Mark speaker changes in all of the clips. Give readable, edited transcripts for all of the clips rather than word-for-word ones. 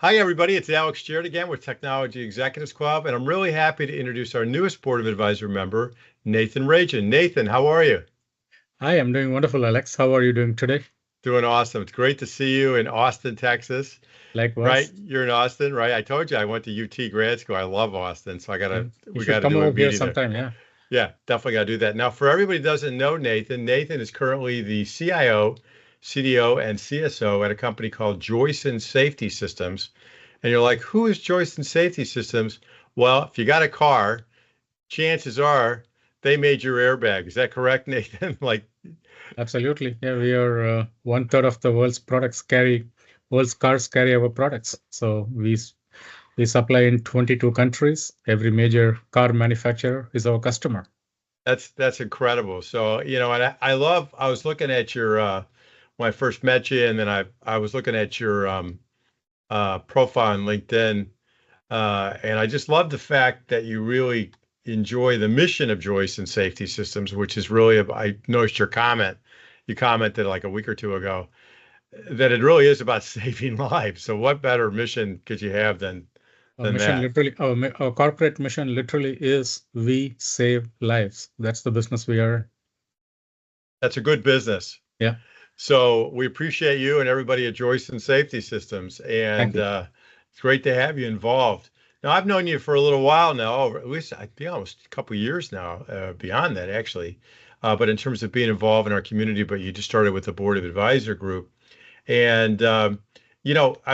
Speaker 1: Hi, everybody. It's Alex Jarett again with Technology Executives Club, and I'm really happy to introduce our newest Board of Advisor member, Nathan Rajen. Nathan, how are you?
Speaker 2: Hi, I'm doing wonderful, Alex. How are you doing today?
Speaker 1: Doing awesome. It's great to see you in Austin, Texas. Right?
Speaker 2: Likewise.
Speaker 1: You're in Austin, right? I told you I went to UT grad school. I love Austin, so
Speaker 2: Yeah. You
Speaker 1: we
Speaker 2: should
Speaker 1: gotta
Speaker 2: come
Speaker 1: do a
Speaker 2: over here
Speaker 1: meeting there.
Speaker 2: sometime. Yeah.
Speaker 1: Yeah, definitely gotta do that. Now, for everybody who doesn't know Nathan, Nathan is currently the CIO, CDO, and CSO at a company called Joyson Safety Systems. And you're like, who is Joyson Safety Systems? Well, if you got a car, chances are they made your airbag. Is that correct, Nathan? Like,
Speaker 2: Absolutely. Yeah, we are one third of the world's cars carry our products. So we supply in 22 countries. Every major car manufacturer is our customer.
Speaker 1: that's incredible. So, and I was looking at your when I first met you, and then I was looking at your profile on LinkedIn, and I just love the fact that you really enjoy the mission of Joyce and Safety Systems, which is really, I noticed your comment. You commented like a week or two ago that it really is about saving lives. So what better mission could you have than that?
Speaker 2: Our corporate mission literally is we save lives. That's the business we are in.
Speaker 1: That's a good business.
Speaker 2: Yeah.
Speaker 1: So we appreciate you and everybody at Joyce and Safety Systems,
Speaker 2: Thank
Speaker 1: and
Speaker 2: you.
Speaker 1: it's great to have you involved. Now I've known you for a little while now, or at least I think almost a couple of years now, beyond that actually. But in terms of being involved in our community, but you just started with the Board of Advisor group. And I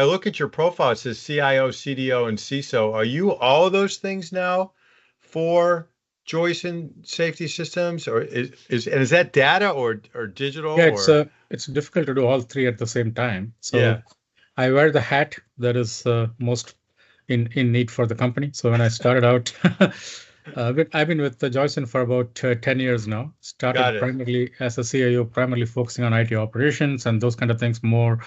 Speaker 1: look at your profile, it says CIO, CDO, and CISO. Are you all of those things now for Joyce and Safety Systems? Or is that data or digital
Speaker 2: Yeah,
Speaker 1: or
Speaker 2: it's difficult to do all three at the same time.
Speaker 1: yeah,
Speaker 2: So I wear the hat that is most in need for the company. So when I started out, I've been with the Joyson for about 10 years now.
Speaker 1: got
Speaker 2: Started
Speaker 1: it.
Speaker 2: primarily as a CIO, primarily focusing on IT operations and those kind of things, more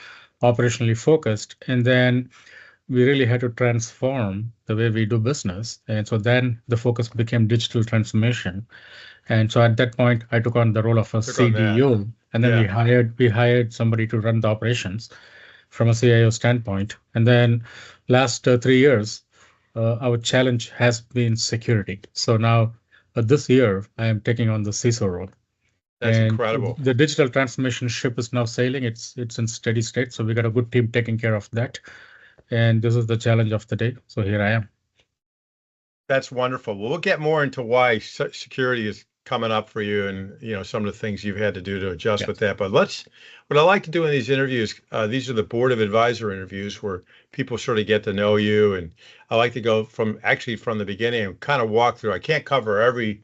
Speaker 2: operationally focused. And then we really had to transform the way we do business. And so then the focus became digital transformation. And so at that point, I took on the role of a
Speaker 1: Took on that.
Speaker 2: CDO, and then
Speaker 1: Yeah.
Speaker 2: we hired somebody to run the operations from a CIO standpoint. And then last 3 years, our challenge has been security. So now this year, I am taking on the CISO role.
Speaker 1: That's
Speaker 2: And
Speaker 1: incredible.
Speaker 2: the digital transformation ship is now sailing. It's in steady state. So we got a good team taking care of that. And this is the challenge of the day. So here I am.
Speaker 1: That's wonderful. Well, we'll get more into why security is coming up for you and some of the things you've had to do to adjust
Speaker 2: Yeah.
Speaker 1: with that. But what I like to do in these interviews, these are the Board of Advisor interviews where people sort of get to know you. And I like to go from the beginning and kind of walk through. I can't cover every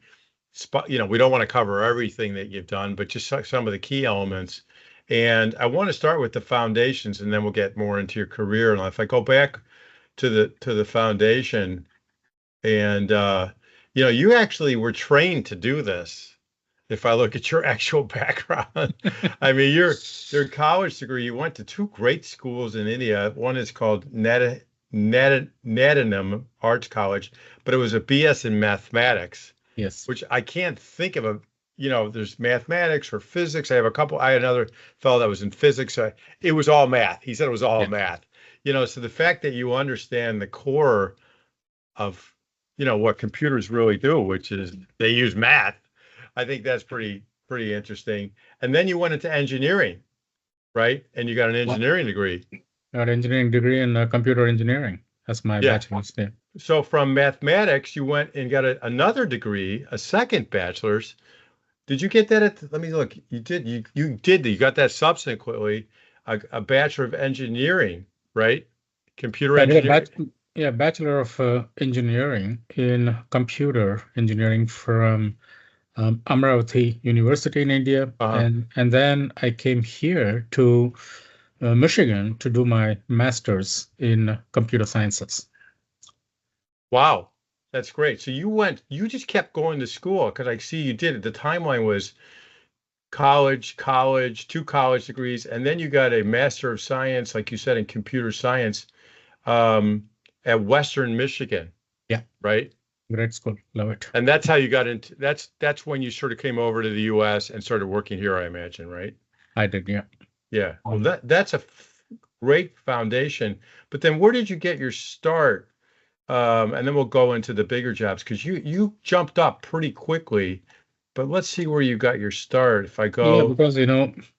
Speaker 1: spot, we don't want to cover everything that you've done, but just some of the key elements. And I want to start with the foundations and then we'll get more into your career. And if I go back to the foundation, and you actually were trained to do this. If I look at your actual background, I mean, your college degree, you went to two great schools in India. One is called Nadanam Arts College, but it was a BS in mathematics,
Speaker 2: Yes.
Speaker 1: which I can't think of there's mathematics or physics. I had another fellow that was in physics. It was all math. He said it was all
Speaker 2: Yeah.
Speaker 1: math. So the fact that you understand the core of what computers really do, which is they use math. I think that's pretty interesting. And then you went into engineering, right? And you got an
Speaker 2: What?
Speaker 1: engineering degree.
Speaker 2: Got engineering degree in computer engineering. That's my
Speaker 1: Yeah.
Speaker 2: bachelor's. Yeah.
Speaker 1: So from mathematics, you went and got another degree, a second bachelor's. Did you get that let me look. You did. You got that subsequently, a Bachelor of Engineering, right? Computer
Speaker 2: I did
Speaker 1: engineering.
Speaker 2: Bachelor of Engineering in computer engineering from Amravati University in India,
Speaker 1: Uh-huh.
Speaker 2: and then I came here to Michigan to do my master's in computer sciences.
Speaker 1: Wow, that's great. So you just kept going to school because I see you did it. The timeline was college, two college degrees, and then you got a Master of Science, like you said, in computer science at Western Michigan,
Speaker 2: Yeah,
Speaker 1: right?
Speaker 2: great school, love it.
Speaker 1: And that's how you got into that's when you sort of came over to the US and started working here, I imagine, right?
Speaker 2: I did, yeah.
Speaker 1: Yeah. Well,
Speaker 2: Um,
Speaker 1: that's a great foundation. But then where did you get your start? And then we'll go into the bigger jobs because you jumped up pretty quickly. But let's see where you got your start. If I
Speaker 2: Yeah,
Speaker 1: go,
Speaker 2: because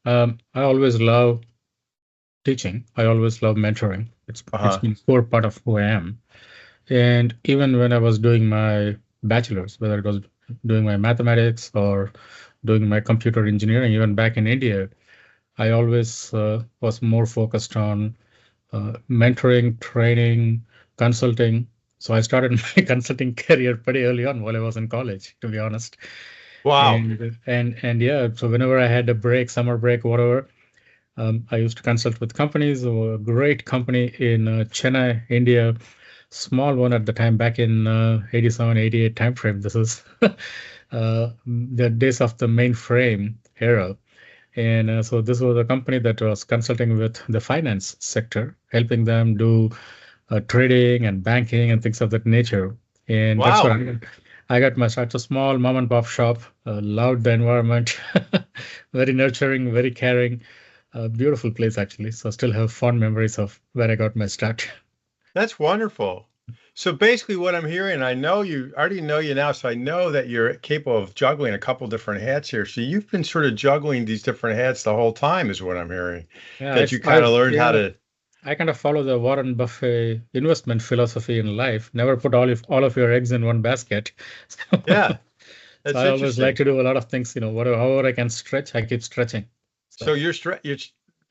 Speaker 2: I always love teaching. I always love mentoring. It's
Speaker 1: uh-huh.
Speaker 2: been core part of who I am. And even when I was doing my bachelor's, whether it was doing my mathematics or doing my computer engineering, even back in India, I always was more focused on mentoring, training, consulting. So I started my consulting career pretty early on while I was in college, to be honest.
Speaker 1: Wow.
Speaker 2: And yeah, so whenever I had a break, summer break, whatever, I used to consult with companies. A great company in Chennai, India, small one at the time, back in 87, 88 timeframe. This is the days of the mainframe era. And so this was a company that was consulting with the finance sector, helping them do trading and banking and things of that nature. And that's what
Speaker 1: Wow.
Speaker 2: I got my start. It's a small mom and pop shop, loved the environment, very nurturing, very caring, beautiful place actually. So I still have fond memories of where I got my start.
Speaker 1: That's wonderful. So basically what I'm hearing, I already know you now, so I know that you're capable of juggling a couple different hats here. So you've been sort of juggling these different hats the whole time is what I'm hearing.
Speaker 2: Yeah,
Speaker 1: That you kind of learned how
Speaker 2: yeah,
Speaker 1: to,
Speaker 2: I kind of follow the Warren Buffett investment philosophy in life. Never put all of your eggs in one basket.
Speaker 1: yeah,
Speaker 2: So
Speaker 1: that's
Speaker 2: I always like
Speaker 1: interesting.
Speaker 2: to do a lot of things, whatever, however I can stretch, I keep stretching.
Speaker 1: So
Speaker 2: So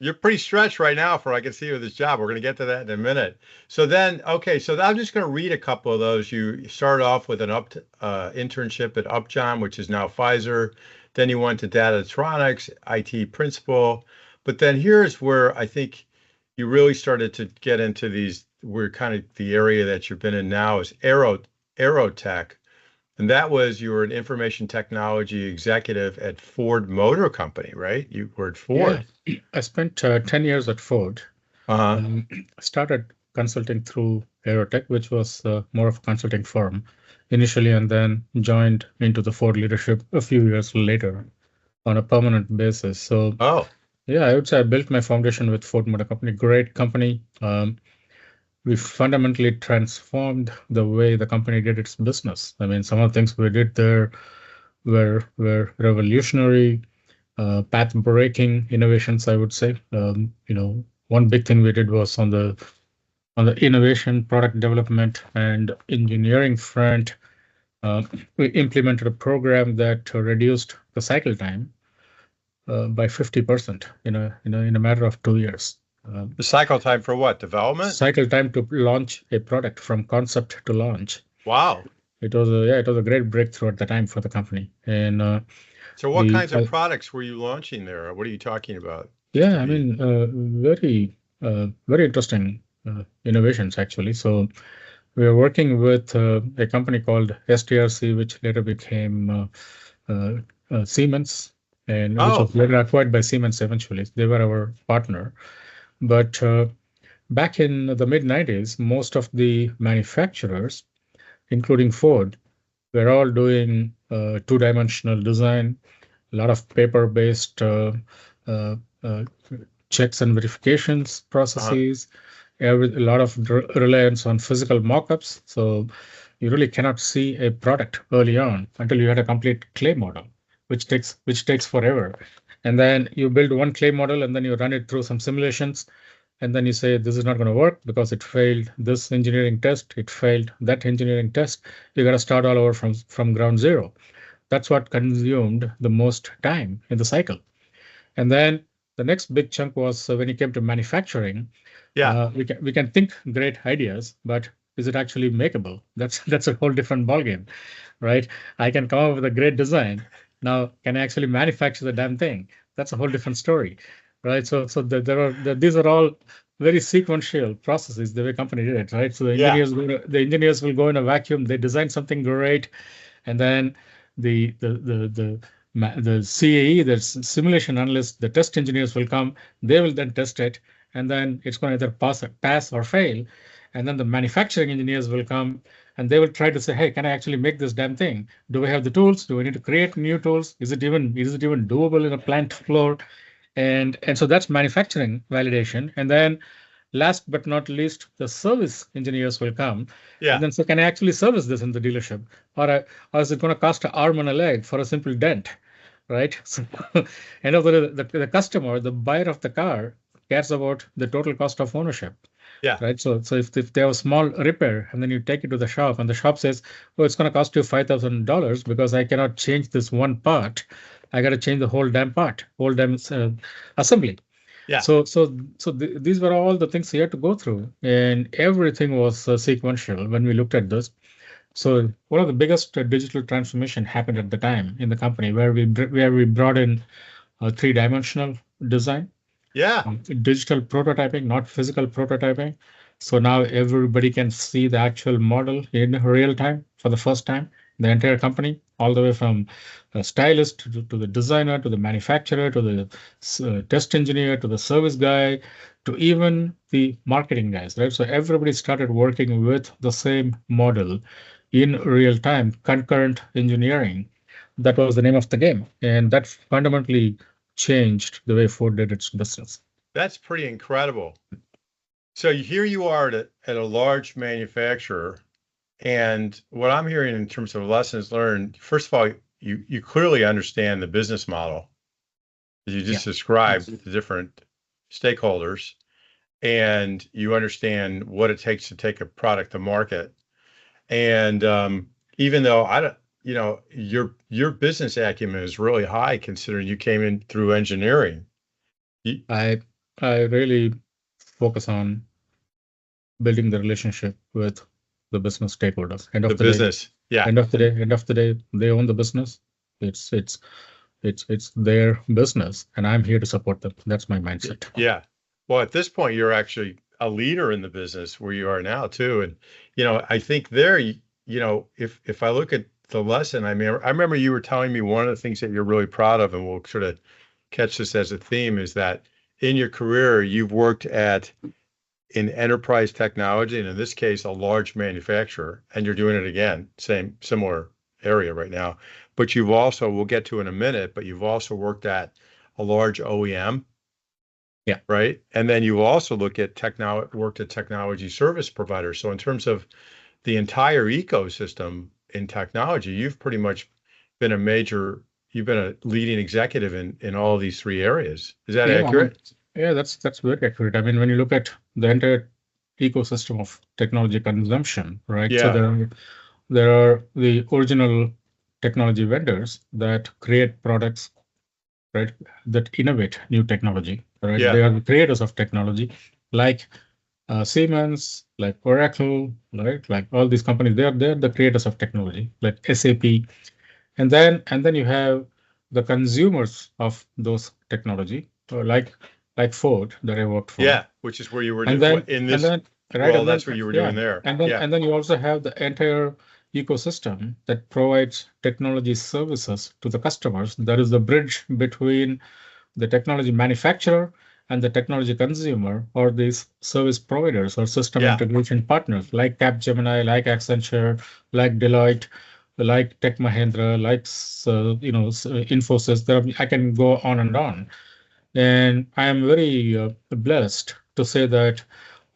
Speaker 1: you're pretty stretched right now for I can see with this job. We're going to get to that in a minute. So then, okay, so I'm just going to read a couple of those. You started off with an internship at Upjohn, which is now Pfizer. Then you went to Datatronics, IT principal. But then here's where I think you really started to get into these. Where kind of the area that you've been in now is aerotech. And that was you were an information technology executive at Ford Motor Company, right? You were at
Speaker 2: yeah,
Speaker 1: Ford.
Speaker 2: I spent 10 years at Ford.
Speaker 1: Uh-huh.
Speaker 2: Um, started consulting through Aerotech, which was more of a consulting firm initially, and then joined into the Ford leadership a few years later on a permanent basis. So
Speaker 1: Oh,
Speaker 2: yeah, I would say I built my foundation with Ford Motor Company. Great company. We fundamentally transformed the way the company did its business. I mean, some of the things we did there were revolutionary, path-breaking innovations, I would say. One big thing we did was on the innovation, product development, and engineering front. Uh, we implemented a program that reduced the cycle time by 50% in a matter of 2 years. Um,
Speaker 1: the cycle time for what? Development?
Speaker 2: cycle time to launch a product from concept to launch.
Speaker 1: Wow.
Speaker 2: It was a great breakthrough at the time for the company. And
Speaker 1: So what
Speaker 2: we
Speaker 1: kinds of products were you launching there? What are you talking about? Just to
Speaker 2: yeah, I
Speaker 1: be,
Speaker 2: mean, very interesting innovations actually. So we are working with a company called STRC, which later became Siemens, and which
Speaker 1: oh,
Speaker 2: was later acquired by Siemens eventually. They were our partner. But back in the mid 90s, most of the manufacturers, including Ford, were all doing two-dimensional design, a lot of paper-based uh, uh, checks and verifications
Speaker 1: uh,
Speaker 2: processes, a lot of reliance on physical mock-ups. So you really cannot see a product early on until you had a complete clay model, which takes forever. And then you build one clay model and then you run it through some simulations. And then you say this is not going to work because it failed this engineering test, it failed that engineering test. You got to start all over from ground zero. That's what consumed the most time in the cycle. And then the next big chunk was when it came to manufacturing.
Speaker 1: yeah,
Speaker 2: We can think great ideas, but is it actually makeable? That's a whole different ballgame, right? I can come up with a great design. Now, can I actually manufacture the damn thing? That's a whole different story, right? These are all very sequential processes the way company did it, right? So
Speaker 1: yeah.
Speaker 2: the engineers will go in a vacuum. They design something great, and then the CAE, the simulation analyst, the test engineers will come. They will then test it, and then it's going to either pass or fail. And then the manufacturing engineers will come and they will try to say, "Hey, can I actually make this damn thing? Do we have the tools? Do we need to create new tools? Is it even doable in a plant floor?" And so that's manufacturing validation. And then last but not least, the service engineers will come and
Speaker 1: Yeah.
Speaker 2: then say, can I actually service this in the dealership? Or is it going to cost an arm and a leg for a simple dent? Right? So end of the customer, the buyer of the car, cares about the total cost of ownership.
Speaker 1: Yeah.
Speaker 2: Right. So if they have a small repair and then you take it to the shop and the shop says, oh, it's going to cost you $5,000 because I cannot change this one part. I got to change the whole damn part, whole damn assembly.
Speaker 1: Yeah.
Speaker 2: So these were all the things we had to go through, and everything was sequential when we looked at this. So one of the biggest digital transformation happened at the time in the company where we brought in three-dimensional design,
Speaker 1: Yeah.
Speaker 2: digital prototyping, not physical prototyping. So now everybody can see the actual model in real time for the first time. The entire company, all the way from the stylist to the designer, to the manufacturer, to the test engineer, to the service guy, to even the marketing guys, right? So everybody started working with the same model in real time, concurrent engineering. That was the name of the game. And that fundamentally changed the way Ford did its business.
Speaker 1: That's pretty incredible. So here you are at a large manufacturer, and what I'm hearing in terms of lessons learned, first of all, you clearly understand the business model. You just described the different stakeholders, and you understand what it takes to take a product to market. And even though I don't, your business acumen is really high considering you came in through engineering.
Speaker 2: I really focus on building the relationship with the business stakeholders. End of the
Speaker 1: business,
Speaker 2: day, end of the day, they own the business. It's their business, and I'm here to support them. That's my mindset.
Speaker 1: Yeah. Well, at this point, you're actually a leader in the business where you are now too. And I think there, if I look at the lesson, I remember you were telling me one of the things that you're really proud of, and we'll sort of catch this as a theme, is that in your career, you've worked in enterprise technology, and in this case, a large manufacturer, and you're doing it again, similar area right now. But you've also, we'll get to in a minute, but you've also worked at a large OEM.
Speaker 2: Yeah.
Speaker 1: Right. And then you also worked at technology service providers. So in terms of the entire ecosystem in technology, you've pretty much been you've been a leading executive in all of these three areas. Is that accurate?
Speaker 2: Yeah, that's very accurate. I mean, when you look at the entire ecosystem of technology consumption, right?
Speaker 1: Yeah.
Speaker 2: So there are the original technology vendors that create products, right? That innovate new technology, right?
Speaker 1: Yeah.
Speaker 2: They are the creators of technology, like Siemens, like Oracle, right? Like all these companies, they're the creators of technology, like SAP, and then you have the consumers of those technology, like Ford that I worked for.
Speaker 1: Yeah, which is where you were
Speaker 2: in this.
Speaker 1: Right. Well, that's what you were doing there.
Speaker 2: And then you also have the entire ecosystem that provides technology services to the customers. That is the bridge between the technology manufacturer and the technology consumer, or these service providers or system integration partners like Capgemini, like Accenture, like Deloitte, like Tech Mahindra, like Infosys. I can go on and on. And I am very blessed to say that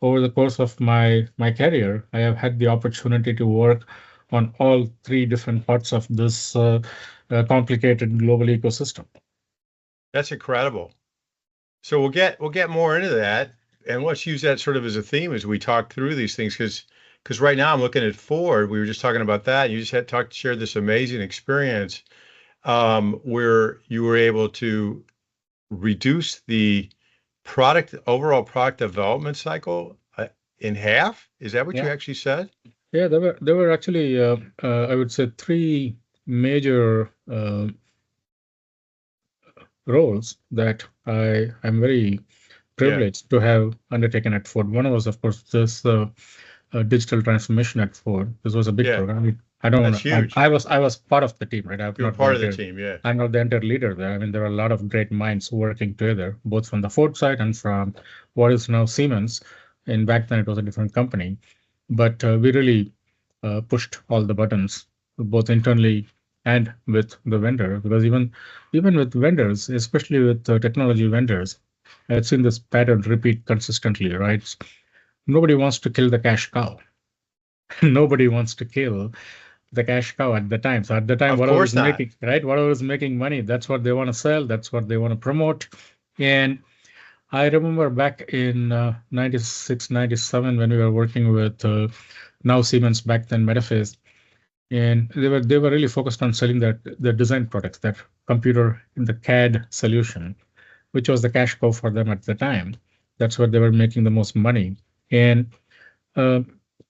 Speaker 2: over the course of my career, I have had the opportunity to work on all three different parts of this complicated global ecosystem.
Speaker 1: That's incredible. So we'll get more into that, and let's use that sort of as a theme as we talk through these things, because right now I'm looking at Ford. We were just talking about that. You just shared this amazing experience where you were able to reduce the overall product development cycle in half. Is that what you actually said?
Speaker 2: Yeah, there were actually I would say three major roles that I'm very privileged to have undertaken at Ford. One was, of course, this digital transformation at Ford. This was a big program.
Speaker 1: That's huge.
Speaker 2: I was part of the team, right?
Speaker 1: You were part of the team, yeah.
Speaker 2: I'm not the entire leader there. I mean, there are a lot of great minds working together, both from the Ford side and from what is now Siemens. And back then it was a different company. But we really pushed all the buttons, both internally and with the vendor, because even with vendors, especially with technology vendors, I've seen this pattern repeat consistently, right? Nobody wants to kill the cash cow. Nobody wants to kill the cash cow at the time. So at the time,
Speaker 1: Of
Speaker 2: whatever
Speaker 1: course
Speaker 2: is
Speaker 1: not.
Speaker 2: making, right, whatever is making money, that's what they want to sell. That's what they want to promote. And I remember back in 96, 97, when we were working with now Siemens, back then Metaphase, and they were really focused on selling the design products, that computer in the CAD solution, which was the cash cow for them at the time. That's where they were making the most money. And uh,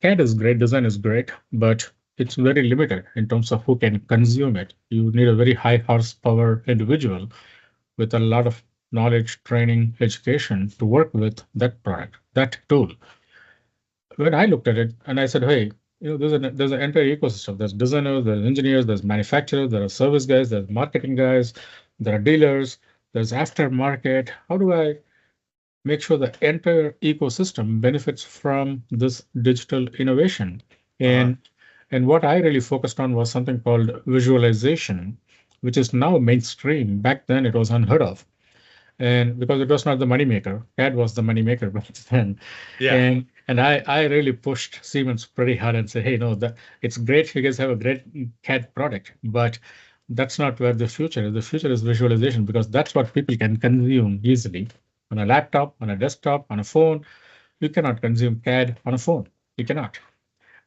Speaker 2: CAD is great, design is great, but it's very limited in terms of who can consume it. You need a very high horsepower individual with a lot of knowledge, training, education to work with that product, that tool. When I looked at it and I said, hey, there's an entire ecosystem. There's designers, there's engineers, there's manufacturers, there are service guys, there's marketing guys, there are dealers, there's aftermarket. How do I make sure the entire ecosystem benefits from this digital innovation?
Speaker 1: Uh-huh.
Speaker 2: And what I really focused on was something called visualization, which is now mainstream. Back then, it was unheard of, and because it was not the moneymaker, CAD was the moneymaker back then.
Speaker 1: Yeah,
Speaker 2: And I really pushed Siemens pretty hard and said, hey, no, that it's great. You guys have a great CAD product, but that's not where the future is. The future is visualization, because that's what people can consume easily on a laptop, on a desktop, on a phone. You cannot consume CAD on a phone. You cannot,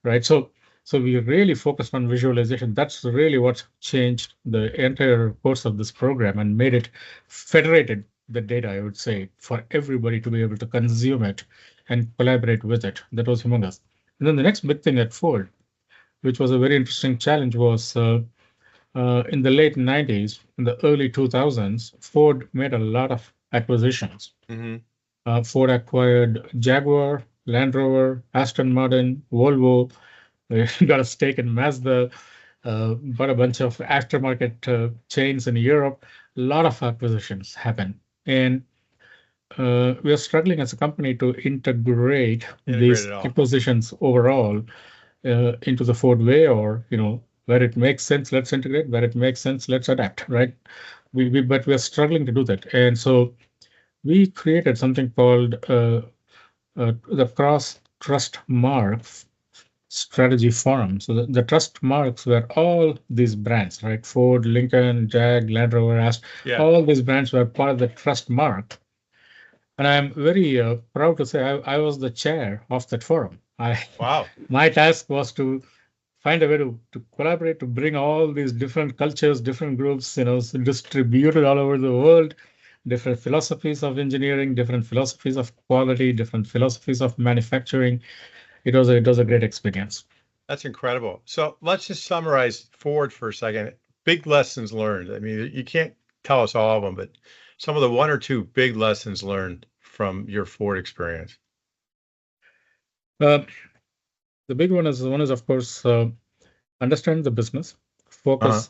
Speaker 2: right? So we really focused on visualization. That's really what changed the entire course of this program and made it federated the data, I would say, for everybody to be able to consume it and collaborate with it. That was humongous. And then the next big thing at Ford, which was a very interesting challenge, was in the late 90s, in the early 2000s, Ford made a lot of acquisitions.
Speaker 1: hmm
Speaker 2: Ford acquired Jaguar, Land Rover, Aston Martin, Volvo, got a stake in Mazda, bought a bunch of aftermarket chains in Europe. A lot of acquisitions happen. And we are struggling as a company to integrate
Speaker 1: integrate
Speaker 2: these
Speaker 1: it all.
Speaker 2: acquisitions overall into the Ford way, or, where it makes sense, let's integrate. Where it makes sense, let's adapt, right? But we are struggling to do that. And so we created something called the Cross Trust Mark Strategy Forum. So the trust marks were all these brands, right? Ford, Lincoln, Jag, Land Rover,
Speaker 1: Yeah.
Speaker 2: all these brands were part of the trust mark. And I'm very proud to say I was the chair of that forum.
Speaker 1: Wow.
Speaker 2: My task was to find a way to collaborate, to bring all these different cultures, different groups, distributed all over the world, different philosophies of engineering, different philosophies of quality, different philosophies of manufacturing. It was a great experience.
Speaker 1: That's incredible. So let's just summarize Ford for a second. Big lessons learned. I mean, you can't tell us all of them, but some of the one or two big lessons learned from your Ford experience.
Speaker 2: Uh, the big one is of course understand the business,
Speaker 1: Uh-huh.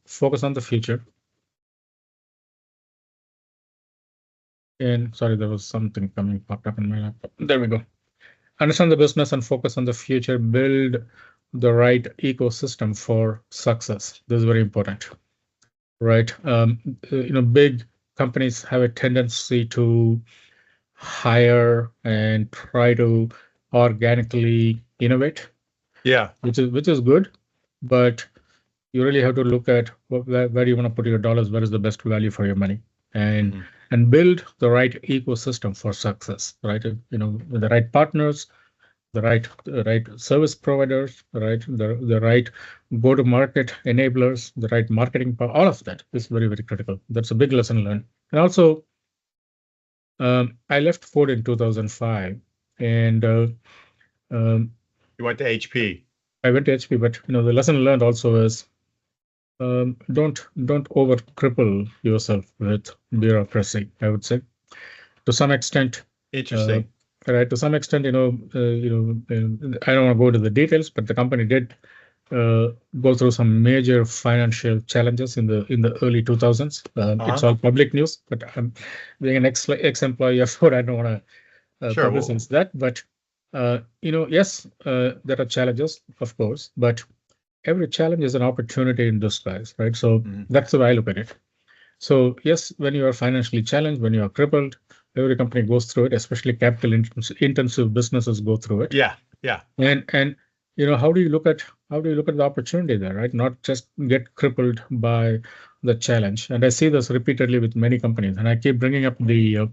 Speaker 2: focus on the future. And sorry, there was something coming popped up in my laptop. There we go. Understand the business and focus on the future. Build the right ecosystem for success. This is very important, right? Big companies have a tendency to hire and try to organically innovate,
Speaker 1: Yeah.
Speaker 2: which is good, but you really have to look at where you want to put your dollars, where is the best value for your money, and
Speaker 1: hmm
Speaker 2: and build the right ecosystem for success, right? With the right partners, the right service providers, the right go-to-market enablers, the right marketing power. All of that is very, very critical. That's a big lesson learned. And also, I left Ford in 2005, and
Speaker 1: You went to HP.
Speaker 2: I went to HP. But the lesson learned also is, don't over cripple yourself with bureaucracy, I would say. To some extent, uh,
Speaker 1: Interesting.
Speaker 2: right? To some extent, I don't want to go into the details, but the company did go through some major financial challenges in the early 2000s. It's
Speaker 1: Uh-huh.
Speaker 2: all public news, but being an ex-employee of Ford, I don't want to
Speaker 1: Sure. Well,
Speaker 2: publicize that. But yes, there are challenges, of course, but every challenge is an opportunity in disguise, right? So
Speaker 1: Mhm.
Speaker 2: that's the way I look at it. So yes, when you are financially challenged, when you are crippled, every company goes through it, especially capital intensive businesses go through it.
Speaker 1: Yeah, yeah,
Speaker 2: And how do you look at the opportunity there, right? Not just get crippled by the challenge. And I see this repeatedly with many companies, and I keep bringing up the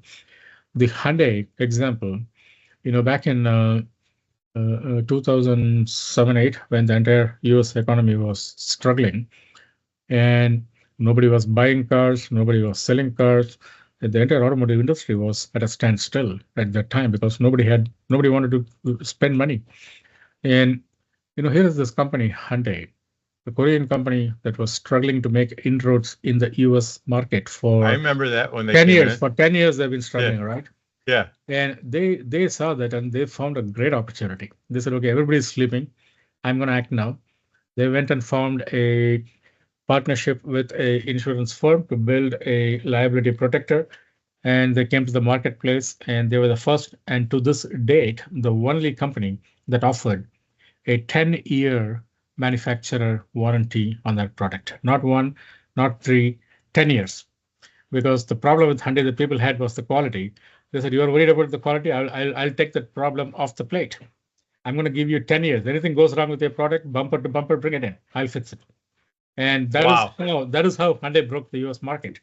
Speaker 2: Hyundai example. Back in 2007-8, when the entire US economy was struggling and nobody was buying cars, nobody was selling cars. The entire automotive industry was at a standstill at that time because nobody wanted to spend money. And here is this company, Hyundai, the Korean company that was struggling to make inroads in the US market
Speaker 1: I
Speaker 2: for
Speaker 1: remember that when they
Speaker 2: 10
Speaker 1: came
Speaker 2: years.
Speaker 1: in.
Speaker 2: For 10 years, they've been
Speaker 1: Yeah,
Speaker 2: struggling, right?
Speaker 1: yeah,
Speaker 2: And they saw that and they found a great opportunity. They said, okay, everybody's sleeping. I'm going to act now. They went and formed a partnership with a insurance firm to build a liability protector. And they came to the marketplace and they were the first, and to this date, the only company that offered a 10-year manufacturer warranty on that product. Not one, not three, 10 years. Because the problem with Hyundai that people had was the quality. They said, you are worried about the quality, I'll take that problem off the plate. I'm going to give you 10 years. Anything goes wrong with your product, bumper to bumper, bring it in. I'll fix it. And
Speaker 1: wow,
Speaker 2: that is how Hyundai broke the US market.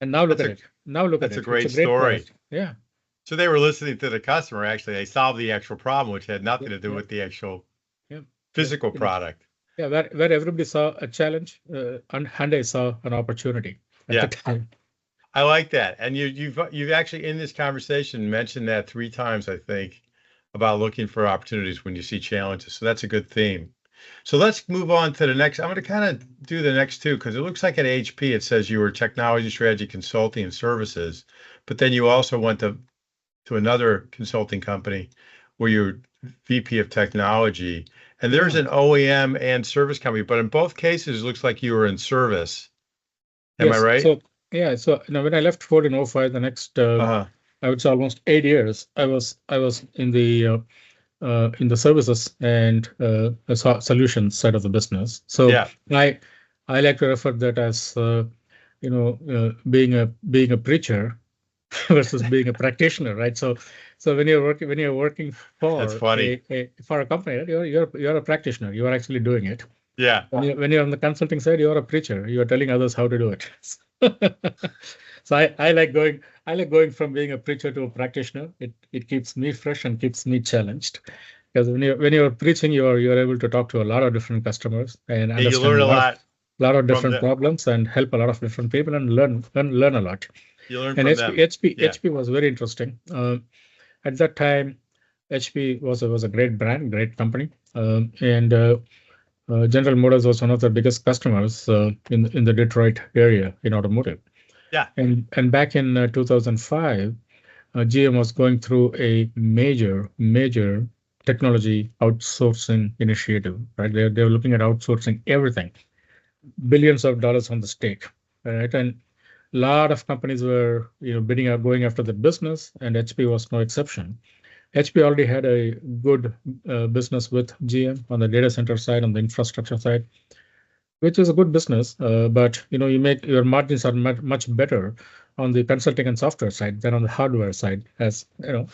Speaker 2: And now look
Speaker 1: that's
Speaker 2: at
Speaker 1: a
Speaker 2: it. Now look at
Speaker 1: that's a
Speaker 2: it. It's a
Speaker 1: great
Speaker 2: great
Speaker 1: story.
Speaker 2: product. Yeah.
Speaker 1: So they were listening to the customer. Actually, they solved the actual problem, which had nothing
Speaker 2: Yep.
Speaker 1: to do
Speaker 2: Yep.
Speaker 1: with the actual
Speaker 2: Yep. Yep.
Speaker 1: physical product.
Speaker 2: Yeah. Where everybody saw a challenge, and Hyundai saw an opportunity at the
Speaker 1: Yeah,
Speaker 2: time.
Speaker 1: I like that. And you've actually in this conversation mentioned that 3 times, I think, about looking for opportunities when you see challenges. So that's a good theme. So let's move on to the next. I'm going to kind of do the next two because it looks like at HP it says you were technology strategy consulting and services, but then you also went to another consulting company where you're VP of technology. And there's
Speaker 2: Yeah.
Speaker 1: an OEM and service company, but in both cases, it looks like you were in service. Am I
Speaker 2: Yes.
Speaker 1: right?
Speaker 2: So yeah. So now when I left Ford in '05, the next
Speaker 1: Uh-huh.
Speaker 2: I would say almost 8 years, I was in the services and solutions side of the business. So
Speaker 1: Yeah.
Speaker 2: I like to refer that as being a preacher versus being a practitioner, right? So when you're working
Speaker 1: That's
Speaker 2: for
Speaker 1: funny.
Speaker 2: for a company, right, you're a practitioner. You are actually doing it.
Speaker 1: Yeah.
Speaker 2: When you're on the consulting side, you're a preacher. You are telling others how to do it. So I like going from being a preacher to a practitioner. It keeps me fresh and keeps me challenged. Because when you're preaching, you're able to talk to a lot of different customers and
Speaker 1: And you
Speaker 2: understand
Speaker 1: learn
Speaker 2: a
Speaker 1: a
Speaker 2: lot of
Speaker 1: lot from
Speaker 2: different
Speaker 1: them.
Speaker 2: problems and help a lot of different people and learn a lot.
Speaker 1: You learn
Speaker 2: And
Speaker 1: from
Speaker 2: HP
Speaker 1: them.
Speaker 2: HP
Speaker 1: Yeah.
Speaker 2: HP was very interesting. At that time, HP was a great brand, great company, and General Motors was one of the biggest customers in the Detroit area in automotive.
Speaker 1: Yeah.
Speaker 2: And back in 2005, GM was going through a major technology outsourcing initiative. Right, they were looking at outsourcing everything, billions of dollars on the stake. Right, and a lot of companies were bidding out going after the business, and HP was no exception. HP already had a good business with GM on the data center side, on the infrastructure side, which is a good business. But you make your margins are much better on the consulting and software side than on the hardware side, as you know.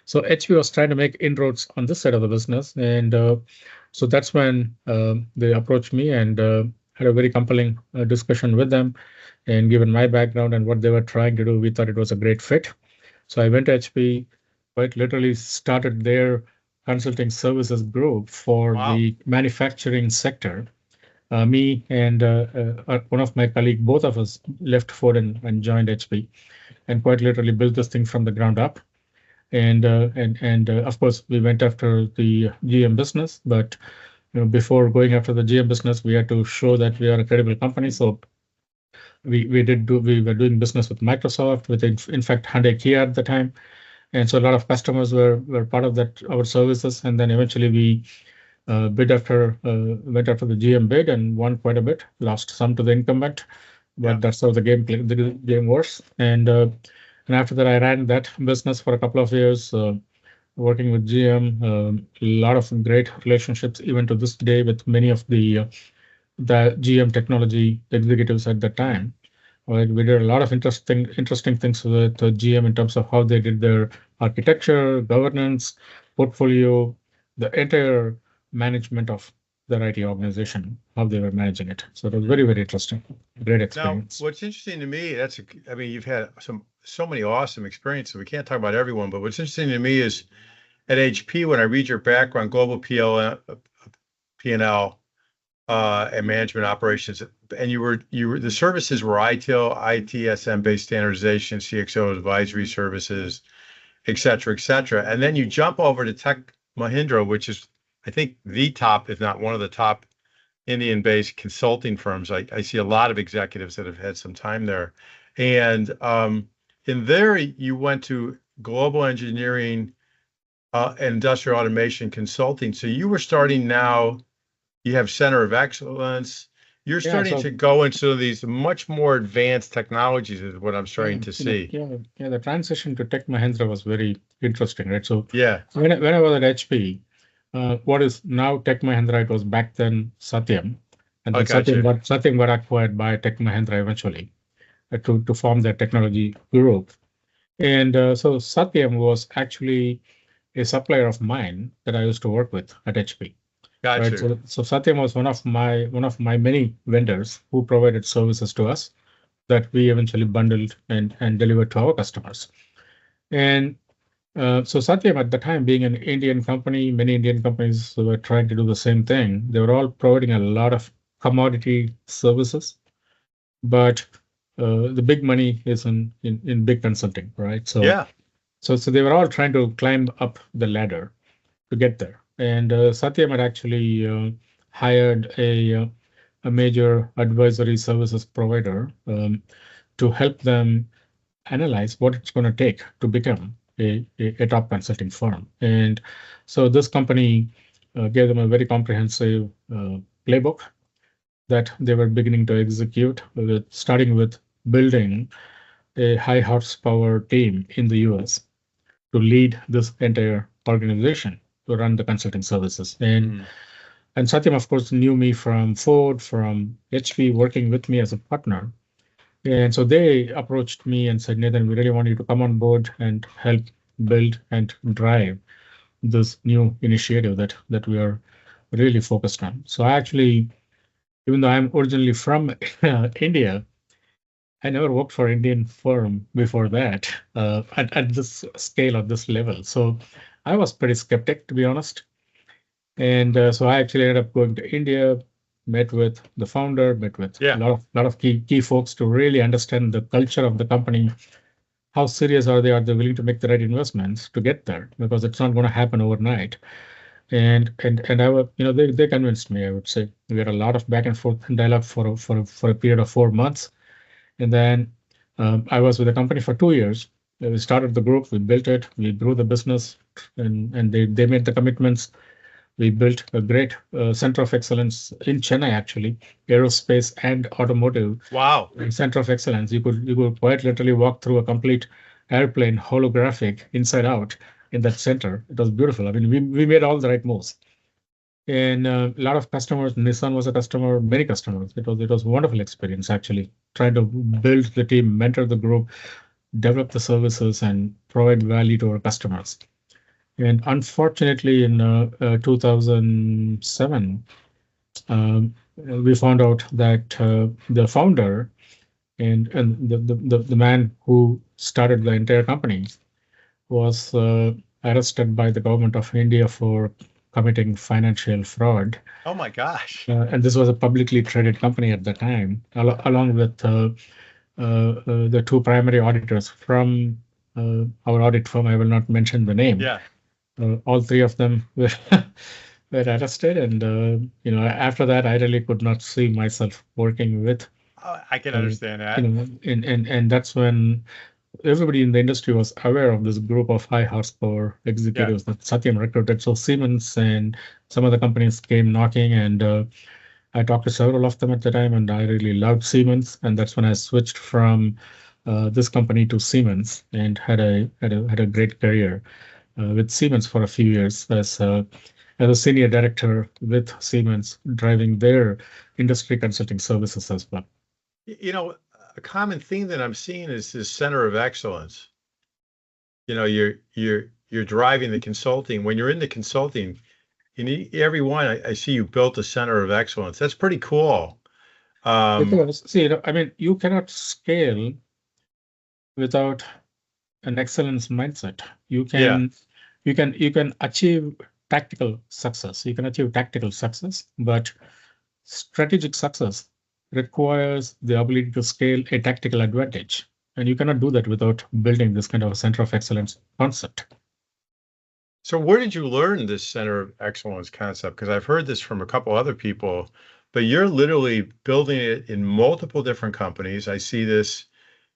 Speaker 2: So HP was trying to make inroads on this side of the business, and so that's when they approached me and had a very compelling discussion with them. And given my background and what they were trying to do, we thought it was a great fit. So I went to HP, quite literally started their consulting services group for
Speaker 1: Wow.
Speaker 2: the manufacturing sector. Me and one of my colleagues, both of us left Ford and joined HP, and quite literally built this thing from the ground up. And of course, we went after the GM business, but before going after the GM business, we had to show that we are a credible company. So we were doing business with Microsoft, with in fact Hyundai Kia at the time, and so a lot of customers were part of that our services. And then eventually we went after the GM bid and won quite a bit, lost some to the incumbent,
Speaker 1: Yeah.
Speaker 2: but that's how the game works. And after that, I ran that business for a couple of years. working with GM. A lot of great relationships even to this day with many of the GM technology executives at the time. Right, we did a lot of interesting things with GM in terms of how they did their architecture, governance, portfolio, the entire management of their IT organization, how they were managing it. So it was very, very interesting. Great
Speaker 1: Now,
Speaker 2: experience.
Speaker 1: what's interesting to me, I mean, you've had so many awesome experiences. We can't talk about everyone, but what's interesting to me is at HP, when I read your background, global P&L, and management operations, and the services were ITIL, ITSM based standardization, CXO advisory services, et cetera, et cetera. And then you jump over to Tech Mahindra, which is, I think, the top, if not one of the top Indian-based consulting firms. I see a lot of executives that have had some time there. And in there, you went to global engineering and industrial automation consulting. So you were starting now, you have center of excellence. You're
Speaker 2: Yeah,
Speaker 1: starting
Speaker 2: so
Speaker 1: to go into these much more advanced technologies is what I'm starting to see.
Speaker 2: the transition to Tech Mahindra was very interesting, right? So
Speaker 1: Yeah.
Speaker 2: when I was at HP, what is now Tech Mahindra, it was back then Satyam, and
Speaker 1: I
Speaker 2: then
Speaker 1: got you.
Speaker 2: Satyam got acquired by Tech Mahindra eventually to form their technology group. And so Satyam was actually a supplier of mine that I used to work with at HP.
Speaker 1: Got
Speaker 2: Right.
Speaker 1: you.
Speaker 2: So Satyam was one of my many vendors who provided services to us that we eventually bundled and delivered to our customers. And so Satyam at the time being an Indian company, many Indian companies were trying to do the same thing. They were all providing a lot of commodity services, but the big money is in big consulting, right?
Speaker 1: Yeah.
Speaker 2: So they were all trying to climb up the ladder to get there. And Satyam had actually hired a major advisory services provider to help them analyze what it's going to take to become a top consulting firm. And so this company gave them a very comprehensive playbook that they were beginning to execute, starting with building a high horsepower team in the US to lead this entire organization to run the consulting services. And Satyam, of course, knew me from Ford, from HP, working with me as a partner. And so they approached me and said, Nathan, we really want you to come on board and help build and drive this new initiative that we are really focused on. So I actually, even though I'm originally from India, I never worked for an Indian firm before that at this scale or this level. So I was pretty skeptic, to be honest. And so I actually ended up going to India, met with the founder, met with
Speaker 1: Yeah.
Speaker 2: a lot of key folks to really understand the culture of the company. How serious are they? Are they willing to make the right investments to get there? Because it's not going to happen overnight. And I was, they convinced me. I would say we had a lot of back and forth dialogue for a period of 4 months, and then I was with the company for 2 years. We started the group, we built it, we grew the business, and they made the commitments. We built a great center of excellence in Chennai, actually, aerospace and automotive.
Speaker 1: Wow.
Speaker 2: Center of excellence. You could quite literally walk through a complete airplane holographic inside out in that center. It was beautiful. I mean, we made all the right moves. And a lot of customers, Nissan was a customer, many customers. It was a wonderful experience actually, trying to build the team, mentor the group, develop the services, and provide value to our customers. And unfortunately, in 2007, we found out that the founder and the man who started the entire company was arrested by the government of India for committing financial fraud.
Speaker 1: Oh my gosh.
Speaker 2: And this was a publicly traded company at the time, along with the two primary auditors from our audit firm. I will not mention the name.
Speaker 1: Yeah.
Speaker 2: All three of them were were arrested, and after that, I really could not see myself working with.
Speaker 1: I can understand that.
Speaker 2: And that's when everybody in the industry was aware of this group of high horsepower executives that Satyam recruited. So Siemens and some other companies came knocking, and I talked to several of them at the time, and I really loved Siemens, and that's when I switched from this company to Siemens and had a great career with Siemens for a few years as a senior director with Siemens, driving their industry consulting services as well.
Speaker 1: A common theme that I'm seeing is this center of excellence. You're driving the consulting. When you're in the consulting, every one, I see you built a center of excellence. That's pretty cool.
Speaker 2: Because you cannot scale without an excellence mindset. You can achieve tactical success. You can achieve tactical success, but strategic success requires the ability to scale a tactical advantage. And you cannot do that without building this kind of a center of excellence concept.
Speaker 1: So where did you learn this center of excellence concept? Because I've heard this from a couple other people, but you're literally building it in multiple different companies. I see this.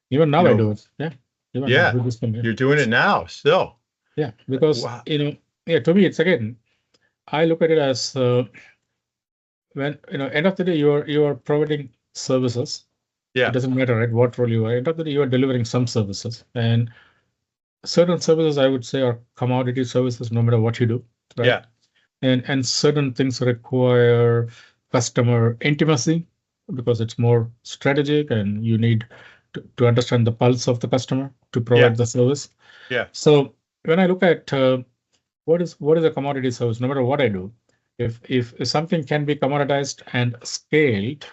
Speaker 2: Even now I do it. Yeah.
Speaker 1: You're doing it now still.
Speaker 2: Yeah, because to me it's again, I look at it as when end of the day you are providing services.
Speaker 1: Yeah.
Speaker 2: It doesn't matter, right, what role you are. End of the day you are delivering some services, and certain services I would say are commodity services no matter what you do. Right?
Speaker 1: Yeah.
Speaker 2: And certain things require customer intimacy because it's more strategic and you need to understand the pulse of the customer to provide the service.
Speaker 1: Yeah.
Speaker 2: So when I look at what is a commodity service, no matter what I do, if something can be commoditized and scaled,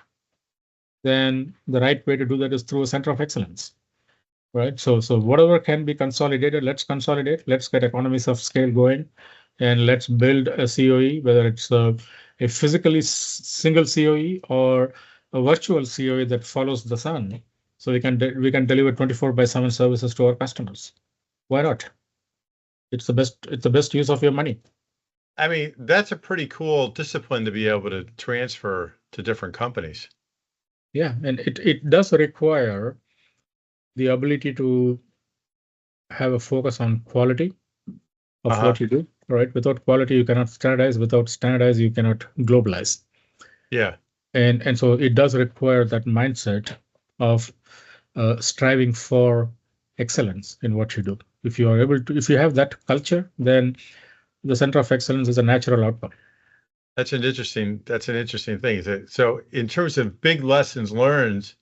Speaker 2: then the right way to do that is through a center of excellence, right? So whatever can be consolidated, let's consolidate. Let's get economies of scale going, and let's build a COE, whether it's a physically single COE or a virtual COE that follows the sun. So we can deliver 24/7 services to our customers. Why not? It's the best use of your money.
Speaker 1: I mean, that's a pretty cool discipline to be able to transfer to different companies.
Speaker 2: Yeah, and it does require the ability to have a focus on quality of what you do, right? Without quality, you cannot standardize. Without standardize, you cannot globalize.
Speaker 1: Yeah.
Speaker 2: And so it does require that mindset of striving for excellence in what you do. If you have that culture, then the center of excellence is a natural outcome.
Speaker 1: That's an interesting thing. So in terms of big lessons learned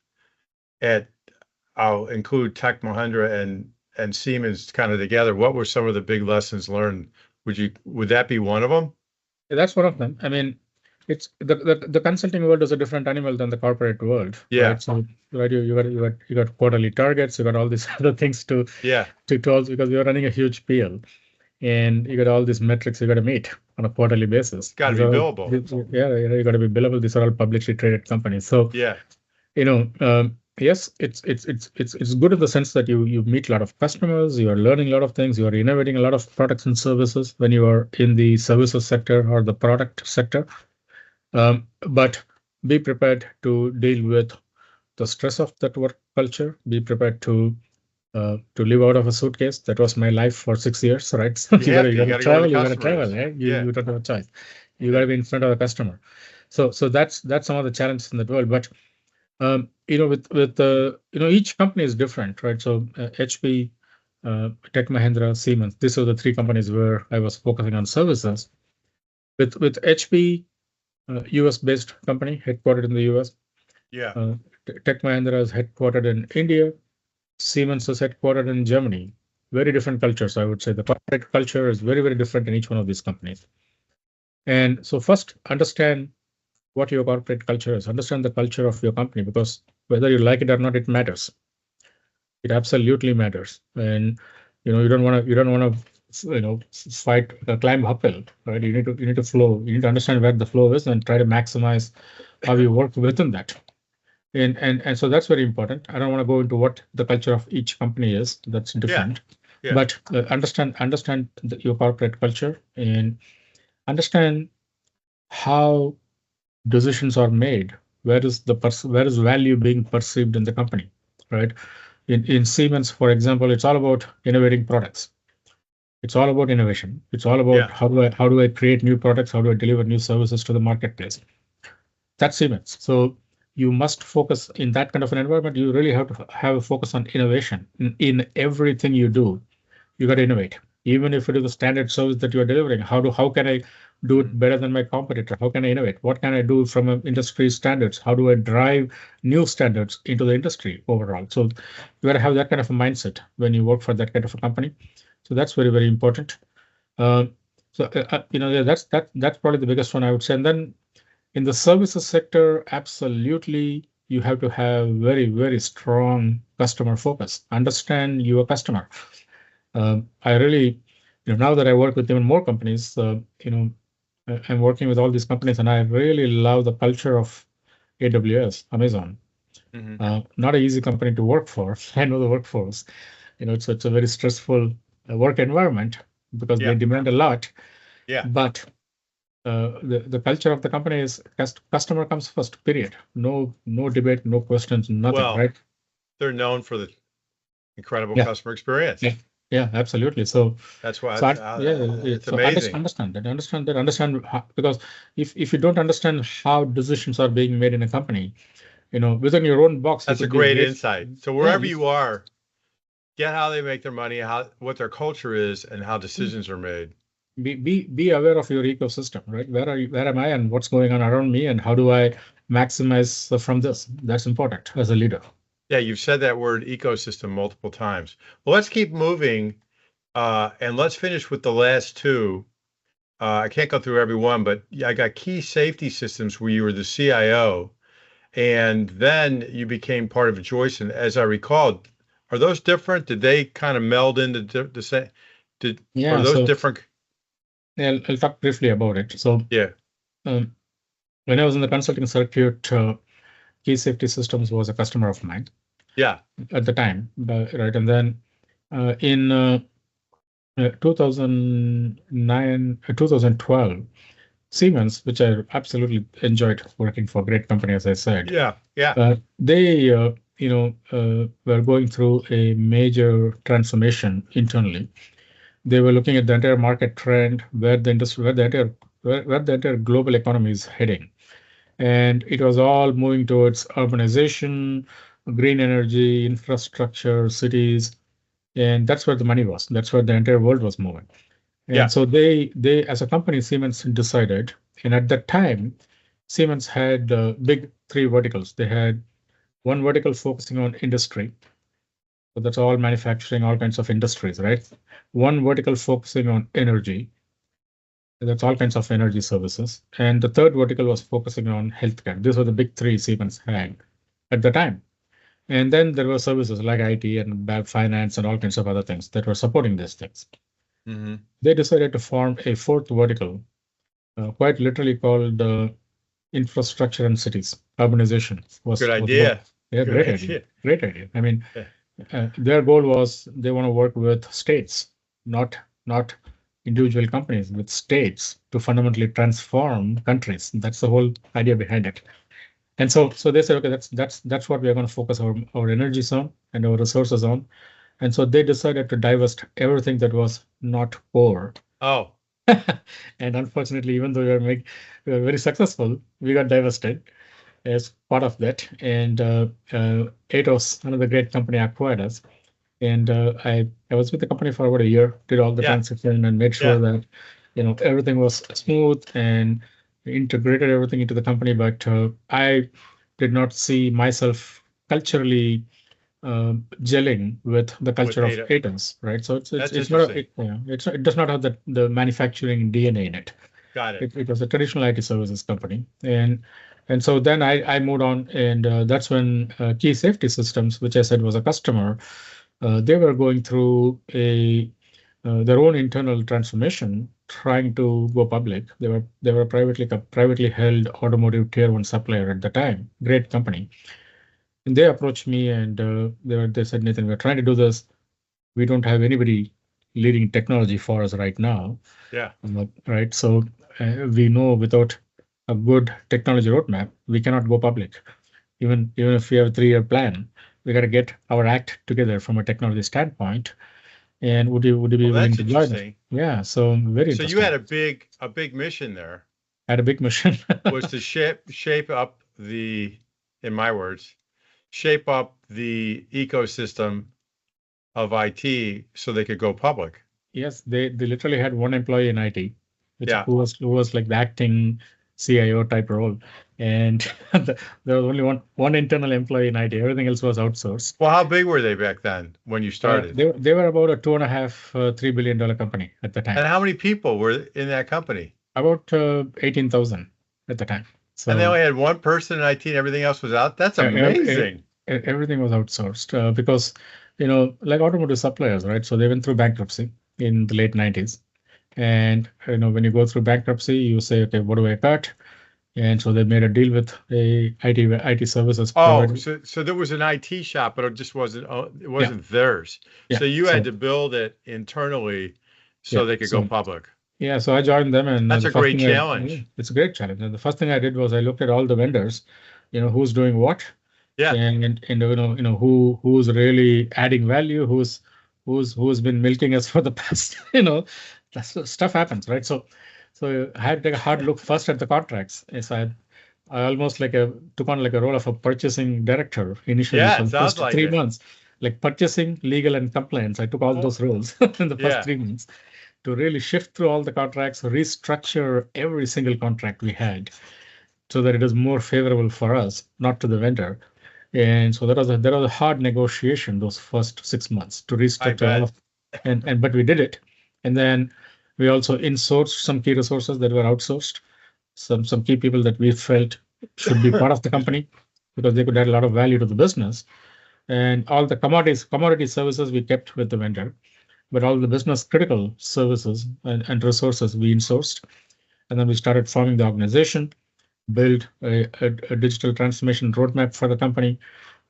Speaker 1: I'll include Tech Mahindra and Siemens kind of together. What were some of the big lessons learned? Would that be one of them?
Speaker 2: That's one of them. I mean, it's the consulting world is a different animal than the corporate world.
Speaker 1: Yeah.
Speaker 2: Right? So right, you got quarterly targets, you got all these other things to also, because you're running a huge PL. And you got all these metrics you got to meet on a quarterly basis.
Speaker 1: Got to be billable.
Speaker 2: You got to be billable. These are all publicly traded companies. So yes, it's good in the sense that you meet a lot of customers, you are learning a lot of things, you are innovating a lot of products and services when you are in the services sector or the product sector. But be prepared to deal with the stress of that work culture. Be prepared to live out of a suitcase. That was my life for 6 years, right? So you gotta travel, right? You don't have a choice. You gotta be in front of the customer. So that's some of the challenges in the world. But each company is different, right? So HP, Tech Mahindra, Siemens, these are the three companies where I was focusing on services. With HP, US-based company, headquartered in the US.
Speaker 1: Yeah.
Speaker 2: Tech Mahindra is headquartered in India. Siemens is headquartered in Germany. Very different cultures, I would say. The corporate culture is very, very different in each one of these companies. And so first, understand what your corporate culture is. Understand the culture of your company, because whether you like it or not, it matters. It absolutely matters. And you don't want to fight climb uphill, right? You need to flow. You need to understand where the flow is and try to maximize how you work within that. And so that's very important. I don't want to go into what the culture of each company is. That's different.
Speaker 1: Yeah.
Speaker 2: But understand your corporate culture and understand how decisions are made. Where is value being perceived in the company, right? In Siemens, for example, it's all about innovating products. It's all about innovation. It's all about how do I create new products? How do I deliver new services to the marketplace? That's Siemens. So you must focus in that kind of an environment. You really have to have a focus on innovation in everything you do. You got to innovate. Even if it is a standard service that you are delivering, how can I do it better than my competitor? How can I innovate? What can I do from an industry standards? How do I drive new standards into the industry overall? So you got to have that kind of a mindset when you work for that kind of a company. So that's very, very important. Yeah, that's probably the biggest one I would say. And then in the services sector, absolutely, you have to have very, very strong customer focus. Understand your customer. I really, now that I work with even more companies, I'm working with all these companies, and I really love the culture of AWS, Amazon. Not an easy company to work for. I know the workforce. It's a very stressful work environment because they
Speaker 1: Yeah.
Speaker 2: demand a lot.
Speaker 1: Yeah.
Speaker 2: But the culture of the company is customer comes first. Period. No debate, no questions, nothing.
Speaker 1: Well,
Speaker 2: right?
Speaker 1: they're known for the incredible
Speaker 2: Yeah.
Speaker 1: customer experience.
Speaker 2: Yeah, absolutely. So
Speaker 1: That's why
Speaker 2: it's
Speaker 1: it's amazing.
Speaker 2: Understand that, because if you don't understand how decisions are being made in a company, within your own box,
Speaker 1: That's
Speaker 2: you
Speaker 1: a
Speaker 2: could be
Speaker 1: great
Speaker 2: great.
Speaker 1: insight. So
Speaker 2: Yeah,
Speaker 1: wherever you are, get how they make their money, what their culture is, and how decisions are made.
Speaker 2: be aware of your ecosystem, right? Where am I, and what's going on around me, and how do I maximize from this? That's important as a leader.
Speaker 1: Yeah, you've said that word ecosystem multiple times. Well, let's keep moving, and let's finish with the last two. I can't go through every one, but I got key safety systems where you were the CIO, and then you became part of Joyce. And as I recall, are those different? Did they kind of meld into the same? Are those different?
Speaker 2: I'll talk briefly about it. So
Speaker 1: Yeah.
Speaker 2: when I was in the consulting circuit, Key Safety Systems was a customer of mine.
Speaker 1: Yeah.
Speaker 2: At the time, right? And then in 2009, 2012, Siemens, which I absolutely enjoyed working for, great company, as I said.
Speaker 1: Yeah. Yeah.
Speaker 2: They, were going through a major transformation internally. They were looking at the entire market trend, where the industry, where the entire global economy is heading, and it was all moving towards urbanization, green energy, infrastructure, cities, and that's where the money was. That's where the entire world was moving. And
Speaker 1: Yeah.
Speaker 2: so they as a company, Siemens decided, and at that time, Siemens had big three verticals. They had one vertical focusing on industry. So that's all manufacturing, all kinds of industries, right? One vertical focusing on energy. That's all kinds of energy services. And the third vertical was focusing on healthcare. These were the big three Siemens had at the time. And then there were services like IT and finance and all kinds of other things that were supporting these things. They decided to form a fourth vertical, quite literally called infrastructure and cities. Urbanization was
Speaker 1: Good idea.
Speaker 2: Yeah,
Speaker 1: Good
Speaker 2: great
Speaker 1: idea.
Speaker 2: idea. Great idea. I mean,
Speaker 1: Yeah.
Speaker 2: their goal was they want to work with states, not individual companies, with states to fundamentally transform countries. That's the whole idea behind it. And so they said, okay, that's what we are going to focus our energies on and our resources on. And so they decided to divest everything that was not core.
Speaker 1: Oh.
Speaker 2: And unfortunately, even though we were very successful, we got divested as part of that. And Atos, another great company, acquired us. And I was with the company for about a year, did all the transition and made sure that everything was smooth and integrated everything into the company. But I did not see myself culturally gelling with the culture of Atos, right? So it's not it does not have the manufacturing DNA in it.
Speaker 1: Got it.
Speaker 2: It was a traditional IT services company, and so then I moved on, and that's when Key Safety Systems, which I said was a customer, they were going through their own internal transformation, trying to go public. They were privately held automotive tier one supplier at the time, great company. And they approached me, and they said, Nathan, we're trying to do this. We don't have anybody leading technology for us right now.
Speaker 1: Yeah.
Speaker 2: Right. So we know without a good technology roadmap, we cannot go public. Even if we have a 3-year plan, we got to get our act together from a technology standpoint. And would you be willing to join us? Yeah. So very interesting.
Speaker 1: So you had a big mission there.
Speaker 2: I had a big mission.
Speaker 1: Was to shape up in my words, shape up the ecosystem of IT so they could go public.
Speaker 2: Yes, they literally had one employee in IT,
Speaker 1: Yeah.
Speaker 2: who was like the acting CIO type role, and there was only one internal employee in IT. Everything else was outsourced.
Speaker 1: Well, how big were they back then when you started?
Speaker 2: They were about a two and a half, $3 billion company at the time.
Speaker 1: And how many people were in that company?
Speaker 2: About 18,000 at the time.
Speaker 1: And they
Speaker 2: So
Speaker 1: only had one person in IT and everything else was out. That's amazing.
Speaker 2: everything was outsourced because, like automotive suppliers, right? So they went through bankruptcy in the late 90s. And, when you go through bankruptcy, you say, okay, what do I cut? And so they made a deal with a IT services
Speaker 1: Oh,
Speaker 2: provider.
Speaker 1: so there was an IT shop, but it just wasn't it
Speaker 2: Yeah,
Speaker 1: wasn't theirs.
Speaker 2: yeah.
Speaker 1: So you had
Speaker 2: So
Speaker 1: to build it internally so
Speaker 2: yeah,
Speaker 1: they could go
Speaker 2: so
Speaker 1: public.
Speaker 2: yeah, so I joined them, and
Speaker 1: That's
Speaker 2: the
Speaker 1: a
Speaker 2: first
Speaker 1: great
Speaker 2: thing
Speaker 1: challenge.
Speaker 2: it's a great challenge. And the first thing I did was I looked at all the vendors, who's doing what,
Speaker 1: Yeah,
Speaker 2: and who's really adding value, who's been milking us for the past, that's stuff happens, right? So I had to take a hard look first at the contracts. Yes, I almost took on like a role of a purchasing director initially
Speaker 1: yeah,
Speaker 2: for
Speaker 1: it
Speaker 2: the
Speaker 1: sounds
Speaker 2: first
Speaker 1: like
Speaker 2: three
Speaker 1: it.
Speaker 2: months, like purchasing, legal, and compliance. I took all
Speaker 1: Well,
Speaker 2: those roles in the first
Speaker 1: yeah,
Speaker 2: 3 months to really shift through all the contracts, restructure every single contract we had so that it is more favorable for us, not to the vendor. And so that was a hard negotiation those first 6 months to
Speaker 1: I
Speaker 2: restructure all
Speaker 1: bet.
Speaker 2: of, and but we did it. And then we also insourced some key resources that were outsourced, some key people that we felt should be part of the
Speaker 1: Excuse me.
Speaker 2: company because they could add a lot of value to the business. And all the commodity services we kept with the vendor, but all the business critical services and resources we insourced. And then we started forming the organization, build a digital transformation roadmap for the company.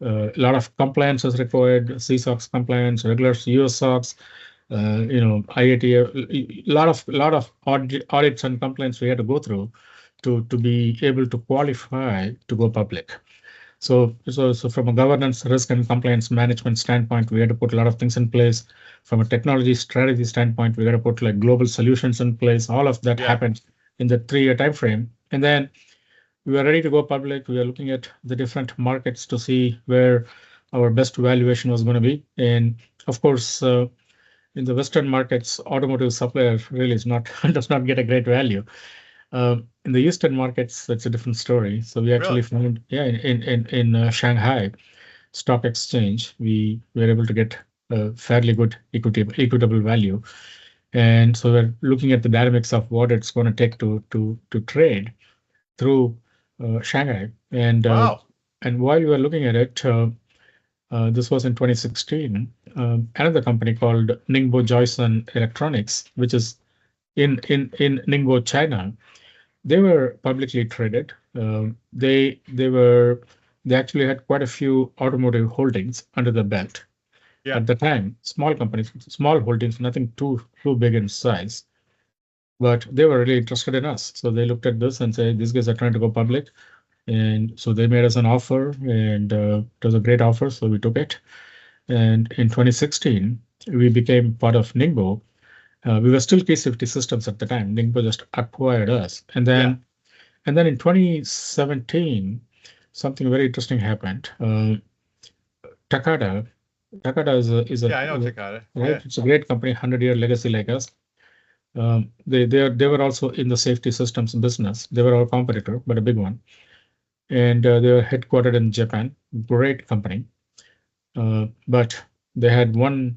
Speaker 2: A lot of compliance is required, CSOX compliance, regular US SOX, IIT, lot of audits and compliance we had to go through to be able to qualify to go public. So from a governance, risk, and compliance management standpoint, we had to put a lot of things in place. From a technology strategy standpoint, we got to put like global solutions in place. All of that
Speaker 1: Yeah,
Speaker 2: happened in the 3-year time frame, and then we were ready to go public. We were looking at the different markets to see where our best valuation was going to be. And of course, in the Western markets, automotive supplier really is not does not get a great value. In the Eastern markets, that's a different story. So we actually
Speaker 1: really.
Speaker 2: found, yeah, in Shanghai Stock Exchange, we were able to get a fairly good equitable value. And so we're looking at the dynamics of what it's going to take to trade through Shanghai.
Speaker 1: Wow.
Speaker 2: And while we were looking at it, this was in 2016. Another company called Ningbo Joyson Electronics, which is in Ningbo, China, they were publicly traded. They actually had quite a few automotive holdings under the belt
Speaker 1: Yeah,
Speaker 2: at the time. Small companies, small holdings, nothing too big in size, but they were really interested in us. So they looked at this and said, "These guys are trying to go public," and so they made us an offer, and it was a great offer, so we took it. And in 2016, we became part of Ningbo. We were still K50 Systems at the time. Ningbo just acquired us,
Speaker 1: yeah,
Speaker 2: and then in 2017, something very interesting happened. Takada, Takada
Speaker 1: yeah. I know Takata.
Speaker 2: right.
Speaker 1: Yeah,
Speaker 2: It's a great company, 100-year legacy like us. They were also in the safety systems business. They were our competitor, but a big one, and they were headquartered in Japan. Great company, but they had one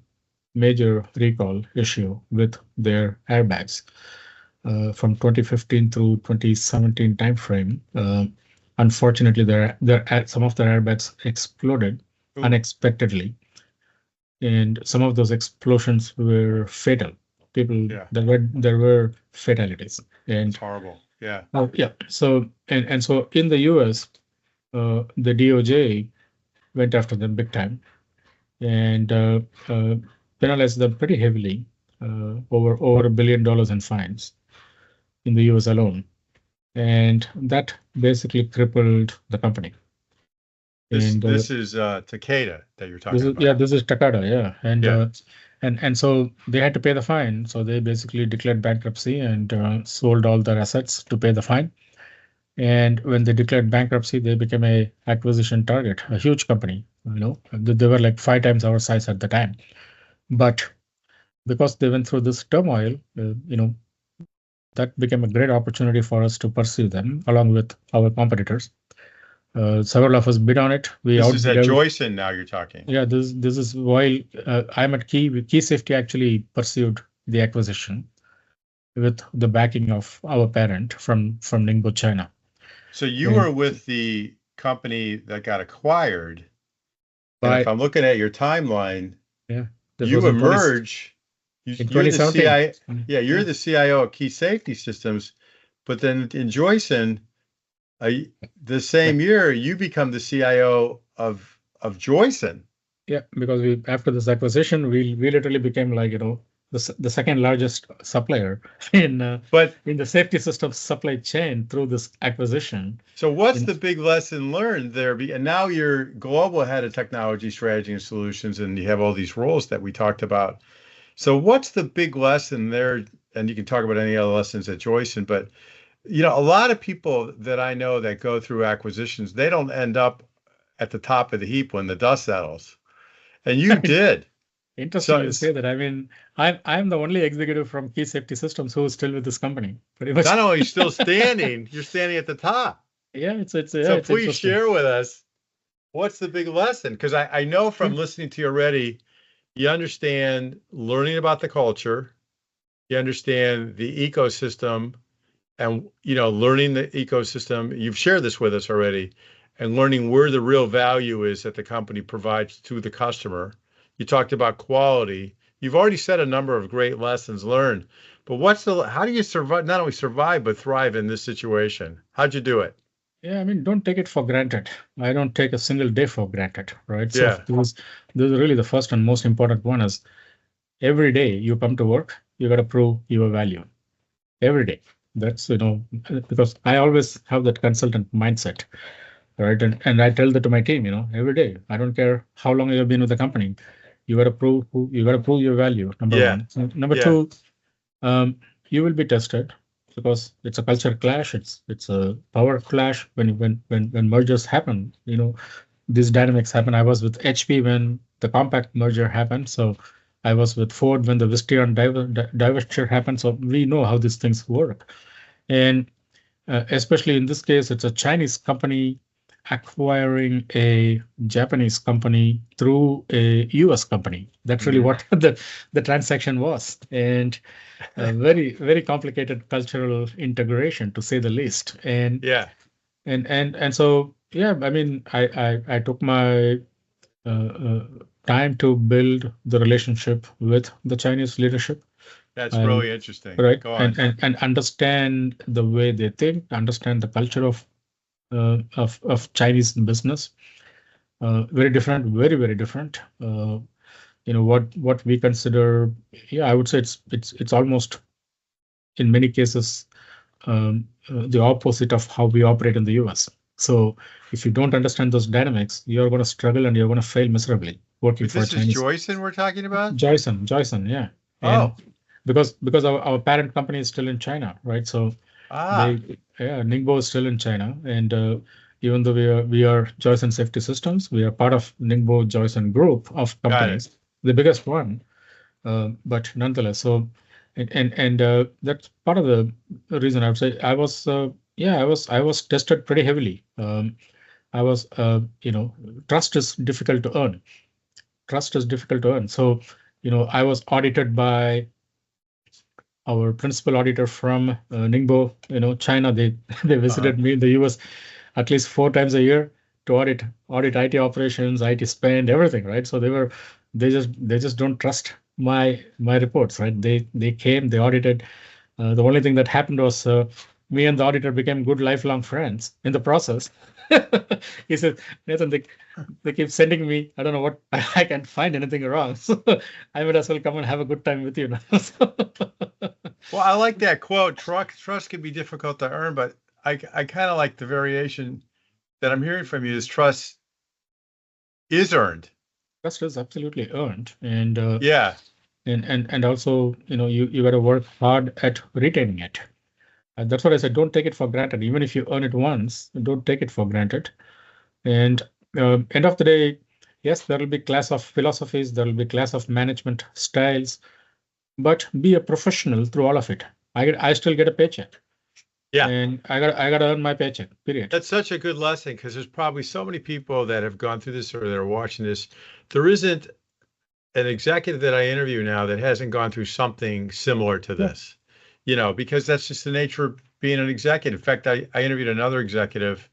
Speaker 2: major recall issue with their airbags from 2015 through 2017 timeframe. Unfortunately, some of their airbags exploded
Speaker 1: ooh,
Speaker 2: unexpectedly, and some of those explosions were fatal. People
Speaker 1: yeah.
Speaker 2: there were fatalities,
Speaker 1: That's
Speaker 2: and
Speaker 1: horrible. Yeah,
Speaker 2: yeah. So in the U.S., the DOJ went after them big time and uh, penalized them pretty heavily, over $1 billion in fines in the US alone. And that basically crippled the company.
Speaker 1: this
Speaker 2: And
Speaker 1: this is Takeda that you're
Speaker 2: this
Speaker 1: talking
Speaker 2: is
Speaker 1: about.
Speaker 2: this is Takada, yeah.
Speaker 1: Yeah,
Speaker 2: And so they had to pay the fine. So they basically declared bankruptcy and sold all their assets to pay the fine. And when they declared bankruptcy, they became a acquisition target, a huge company. They were like 5 times our size at the time. But because they went through this turmoil, that became a great opportunity for us to pursue them along with our competitors. Several of us bid on it. We
Speaker 1: This is
Speaker 2: outbid
Speaker 1: at Joyson now you're talking.
Speaker 2: Yeah, this is while I'm at Key Safety actually pursued the acquisition with the backing of our parent from Ningbo, China.
Speaker 1: So you were with the company that got acquired. And if
Speaker 2: By
Speaker 1: I'm looking at your timeline,
Speaker 2: yeah, that
Speaker 1: you
Speaker 2: was in 20,
Speaker 1: emerge,
Speaker 2: in
Speaker 1: you're the
Speaker 2: 2017.
Speaker 1: CIO, you're the CIO of Key Safety Systems, but then in Joyson, the same year you become the CIO of Joyson.
Speaker 2: Yeah, because after this acquisition, we literally became like the second largest supplier in
Speaker 1: But
Speaker 2: in the safety systems supply chain through this acquisition.
Speaker 1: so what's the big lesson learned there? And now you're global head of technology strategy and solutions, and you have all these roles that we talked about. So what's the big lesson there? And you can talk about any other lessons at Joyson, but a lot of people that I know that go through acquisitions, they don't end up at the top of the heap when the dust settles. And you did.
Speaker 2: Interesting
Speaker 1: So
Speaker 2: you say that. I mean, I'm the only executive from Key Safety Systems who is still with this company, pretty much.
Speaker 1: not only still standing, you're standing at the top.
Speaker 2: Yeah, it's
Speaker 1: So
Speaker 2: it's
Speaker 1: please
Speaker 2: interesting.
Speaker 1: share with us what's the big lesson? Because I know from listening to you already, you understand learning about the culture, you understand the ecosystem, and learning the ecosystem. You've shared this with us already, and learning where the real value is that the company provides to the customer. You talked about quality. You've already said a number of great lessons learned, but how do you survive, not only survive, but thrive in this situation? How'd you do it?
Speaker 2: Yeah, I mean, don't take it for granted. I don't take a single day for granted, right? So
Speaker 1: Yeah.
Speaker 2: this is really the first and most important one is every day you come to work, you got to prove your value every day. That's, because I always have that consultant mindset, right? And I tell that to my team, every day. I don't care how long you've been with the company. You got to prove your value, number
Speaker 1: Yeah.
Speaker 2: one. Number
Speaker 1: Yeah.
Speaker 2: two, you will be tested because it's a culture clash. It's a power clash when mergers happen. These dynamics happen. I was with HP when the compact merger happened. So I was with Ford when the Visteon divestiture happened. So we know how these things work. And especially in this case, it's a Chinese company acquiring a Japanese company through a US company. That's really what the transaction was. And a very, very complicated cultural integration, to say the least. And
Speaker 1: Yeah.
Speaker 2: and so yeah, I mean, I took my time to build the relationship with the Chinese leadership.
Speaker 1: That's
Speaker 2: And
Speaker 1: really interesting.
Speaker 2: right,
Speaker 1: Go on.
Speaker 2: and understand the way they think, understand the culture of Chinese business. Very different, very, very different. What we consider, yeah, I would say it's almost in many cases the opposite of how we operate in the US. So if you don't understand those dynamics, you're going to struggle and you're going to fail miserably working
Speaker 1: But
Speaker 2: for a
Speaker 1: this is
Speaker 2: Chinese.
Speaker 1: Joyson we're talking about?
Speaker 2: Joyson, yeah. And because our parent company is still in China, right? So Ningbo is still in China, and even though we are Joyson Safety Systems, we are part of Ningbo Joyson group of companies, the biggest one, but nonetheless. So and that's part of the reason I would say I was I was tested pretty heavily. I was trust is difficult to earn. Trust is difficult to earn. So I was audited by our principal auditor from Ningbo, China. They visited me in the US at least 4 times a year to audit IT operations, IT spend, everything, right? So they just don't trust my reports, right? They came, they audited. The only thing that happened was me and the auditor became good lifelong friends in the process. He said, Nathan, they keep sending me. I don't know what I can't find anything wrong. So I might as well come and have a good time with you now.
Speaker 1: Well, I like that quote. Trust can be difficult to earn, but I kind of like the variation that I'm hearing from you is trust is earned.
Speaker 2: Trust is absolutely earned, and
Speaker 1: Yeah.
Speaker 2: and also you got to work hard at retaining it. And that's what I said. Don't take it for granted. Even if you earn it once, don't take it for granted. And end of the day, yes, there will be class of philosophies, there will be class of management styles, but be a professional through all of it. I still get a paycheck.
Speaker 1: Yeah.
Speaker 2: And I gotta earn my paycheck, period.
Speaker 1: That's such a good lesson because there's probably so many people that have gone through this or that are watching this. There isn't an executive that I interview now that hasn't gone through something similar to
Speaker 2: Yeah.
Speaker 1: this, because that's just the nature of being an executive. In fact, I interviewed another executive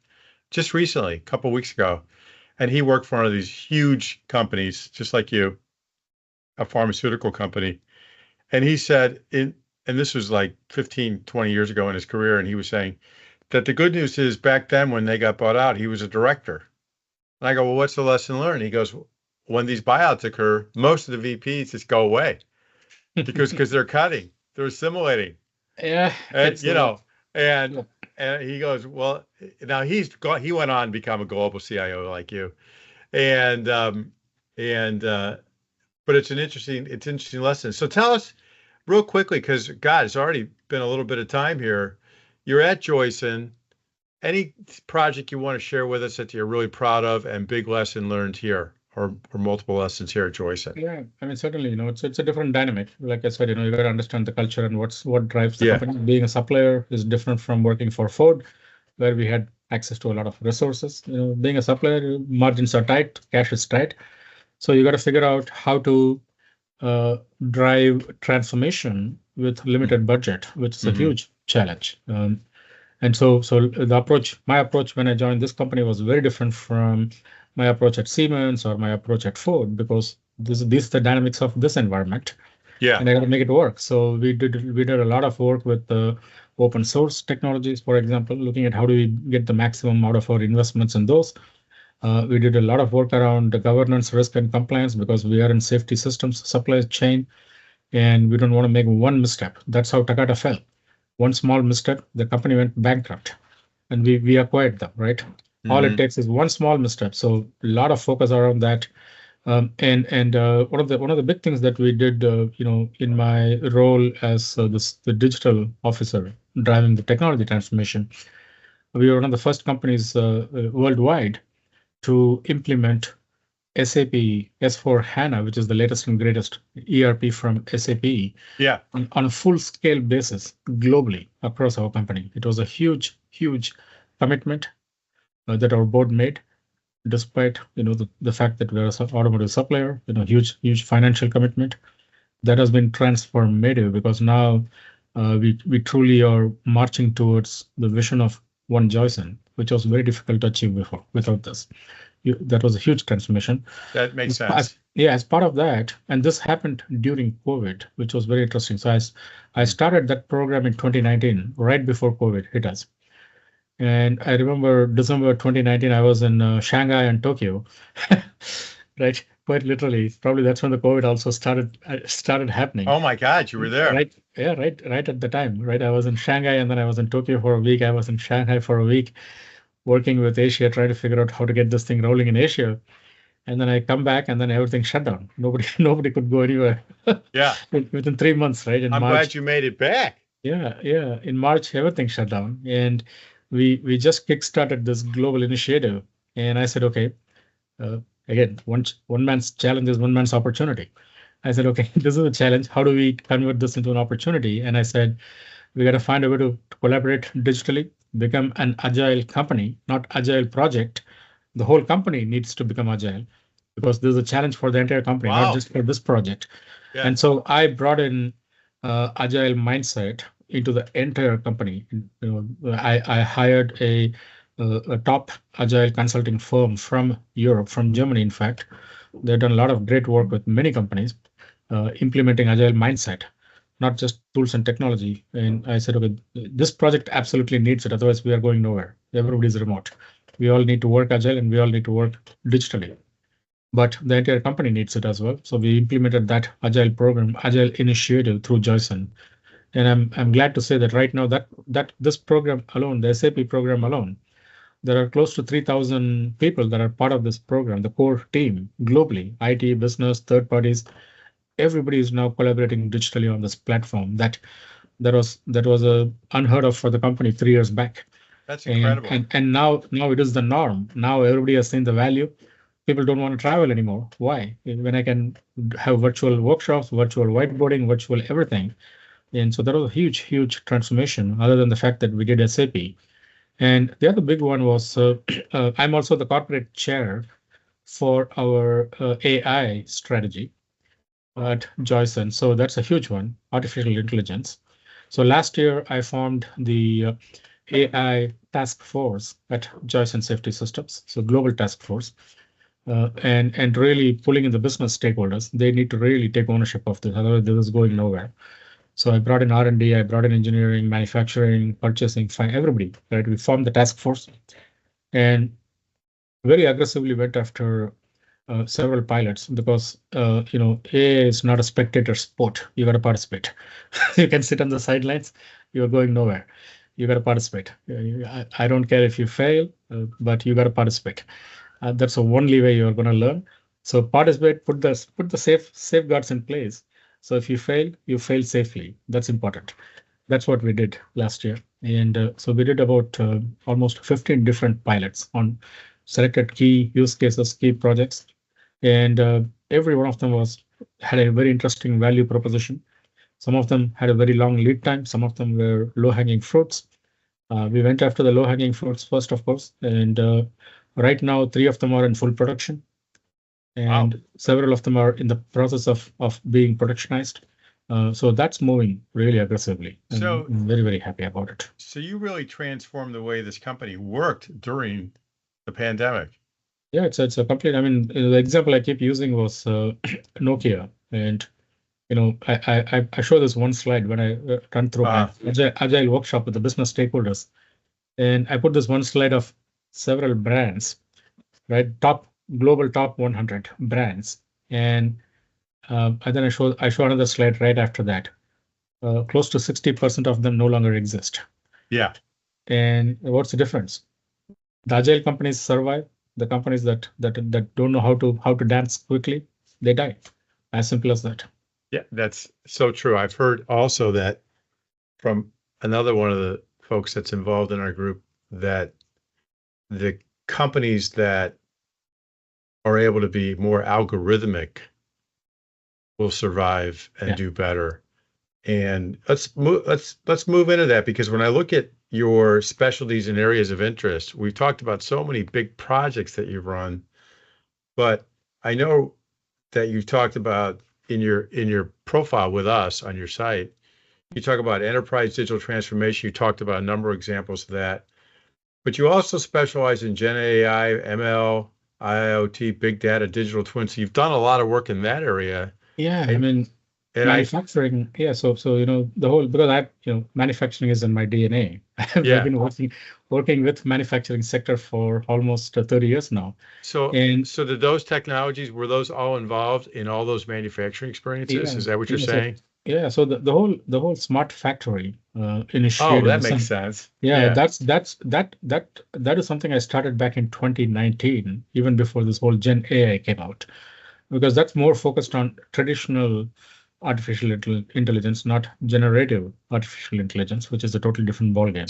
Speaker 1: just recently, a couple of weeks ago, and he worked for one of these huge companies, just like you, a pharmaceutical company. And he said, and this was like 15, 20 years ago in his career, and he was saying that the good news is back then when they got bought out, he was a director. And I go, well, what's the lesson learned? He goes, when these buyouts occur, most of the VPs just go away because they're cutting, they're assimilating,
Speaker 2: Yeah,
Speaker 1: and
Speaker 2: it's
Speaker 1: and
Speaker 2: yeah.
Speaker 1: and he goes, well, now he went on to become a global CIO like you, and and but it's interesting lesson. So tell us real quickly, because God, it's already been a little bit of time here. You're at Joyson. Any project you want to share with us that you're really proud of and big lesson learned here, or multiple lessons here at Joyson?
Speaker 2: Yeah, I mean, certainly, it's a different dynamic. Like I said, you got to understand the culture and what drives the
Speaker 1: Yeah.
Speaker 2: company. Being a supplier is different from working for Ford, where we had access to a lot of resources. Being a supplier, margins are tight, cash is tight. So you got to figure out how to drive transformation with limited budget, which is a
Speaker 1: Mm-hmm.
Speaker 2: huge challenge. And so my approach when I joined this company was very different from my approach at Siemens or my approach at Ford, because these are the dynamics of this environment,
Speaker 1: Yeah.
Speaker 2: and I got to make it work. So we did a lot of work with open source technologies, for example, looking at how do we get the maximum out of our investments in those. We did a lot of work around the governance, risk, and compliance, because we are in safety systems supply chain, and we don't want to make one misstep. That's how Takata fell. One small misstep, the company went bankrupt, and we acquired them, right? All it
Speaker 1: Mm-hmm.
Speaker 2: takes is one small misstep. So a lot of focus around that. And one of the big things that we did, in my role as the digital officer driving the technology transformation, we were one of the first companies worldwide to implement SAP S4 HANA, which is the latest and greatest ERP from SAP,
Speaker 1: Yeah.
Speaker 2: on a full-scale basis globally across our company. It was a huge, huge commitment that our board made, despite the fact that we're an automotive supplier. Huge financial commitment that has been transformative, because now we truly are marching towards the vision of one Joyson, which was very difficult to achieve before without this. That was a huge transformation.
Speaker 1: That makes sense.
Speaker 2: As part of that, and this happened during COVID, which was very interesting. So I started that program in 2019, right before COVID hit us. And I remember December 2019, I was in Shanghai and Tokyo, right? Quite literally. Probably that's when the COVID also started happening.
Speaker 1: Oh my God, you were there.
Speaker 2: Right. Yeah, right at the time, right? I was in Shanghai, and then I was in Tokyo for a week. I was in Shanghai for a week, working with Asia, trying to figure out how to get this thing rolling in Asia. And then I come back, and then everything shut down. Nobody nobody could go anywhere
Speaker 1: Yeah.
Speaker 2: within 3 months, right? In
Speaker 1: I'm
Speaker 2: March.
Speaker 1: glad you made it back.
Speaker 2: Yeah. In March, everything shut down, and we just kickstarted this global initiative. And I said, okay, uh, again, one man's challenge is one man's opportunity. I said, okay, this is a challenge. How do we convert this into an opportunity? And I said, we got to find a way to collaborate digitally, become an agile company, not agile project. The whole company needs to become agile, because there's a challenge for the entire company, not
Speaker 1: Wow.
Speaker 2: just for this project.
Speaker 1: Yeah.
Speaker 2: And so I brought in agile mindset into the entire company. I hired a top agile consulting firm from Europe, from Germany, in fact. They've done a lot of great work with many companies implementing agile mindset, not just tools and technology. And I said, okay, this project absolutely needs it. Otherwise, we are going nowhere. Everybody's remote. We all need to work agile, and we all need to work digitally. But the entire company needs it as well. So we implemented that agile program, agile initiative through Joyson. And I'm glad to say that right now that this program alone, the SAP program alone, there are close to 3,000 people that are part of this program, the core team globally, IT, business, third parties. Everybody is now collaborating digitally on this platform. That was unheard of for the company 3 years back.
Speaker 1: That's
Speaker 2: And
Speaker 1: incredible.
Speaker 2: and and now it is the norm. Now everybody has seen the value. people don't want to travel anymore. Why? When I can have virtual workshops, virtual whiteboarding, virtual everything. And so that was a huge, huge transformation, other than the fact that we did SAP. And the other big one was I'm also the corporate chair for our AI strategy at Joyson. So that's a huge one, artificial intelligence. So last year, I formed the AI task force at Joyson Safety Systems, so global task force, and really pulling in the business stakeholders. They need to really take ownership of this, otherwise this is going nowhere. So I brought in R&D, I brought in engineering, manufacturing, purchasing, everybody, right? We formed the task force and very aggressively went after several pilots because AI is not a spectator sport. You got to participate. You can sit on the sidelines. You're going nowhere. You got to participate. I don't care if you fail, but you got to participate. That's the only way you're going to learn. So participate. Put the safeguards in place. So if you fail safely. That's important. That's what we did last year. And so we did about almost 15 different pilots on selected key use cases, key projects. And every one of them had a very interesting value proposition. Some of them had a very long lead time. Some of them were low-hanging fruits. We went after the low-hanging fruits first, of course. And right now, 3 of them are in full production. And several of them are in the process of being productionized. So that's moving really aggressively. And
Speaker 1: So
Speaker 2: I'm very, very happy about it.
Speaker 1: So you really transformed the way this company worked during the pandemic.
Speaker 2: Yeah, it's a complete. I mean, the example I keep using was Nokia, and I show this one slide when I run through my agile workshop with the business stakeholders, and I put this one slide of several brands, right? Global top 100 brands, and then I show another slide right after that. Close to 60% of them no longer exist.
Speaker 1: Yeah.
Speaker 2: And what's the difference? The agile companies survive. The companies that don't know how to dance quickly, they die. As simple as that.
Speaker 1: Yeah, that's so true. I've heard also that from another one of the folks that's involved in our group that the companies that are able to be more algorithmic will survive and do better. And let's move into that, because when I look at your specialties and areas of interest, we've talked about so many big projects that you've run, but I know that you've talked about in your profile with us on your site, you talk about enterprise digital transformation. You talked about a number of examples of that, but you also specialize in GenAI, ML, IIoT, big data, digital twins. So you've done a lot of work in that area.
Speaker 2: Yeah, I mean, manufacturing. Yeah, so the whole, because manufacturing is in my DNA. I've been working with manufacturing sector for almost 30 years now.
Speaker 1: So did those technologies, were those all involved in all those manufacturing experiences? Is that what you're saying?
Speaker 2: Yeah, so the whole smart factory initiative.
Speaker 1: Oh, that makes sense.
Speaker 2: Yeah, that is something I started back in 2019, even before this whole Gen AI came out, because that's more focused on traditional artificial intelligence, not generative artificial intelligence, which is a totally different ballgame.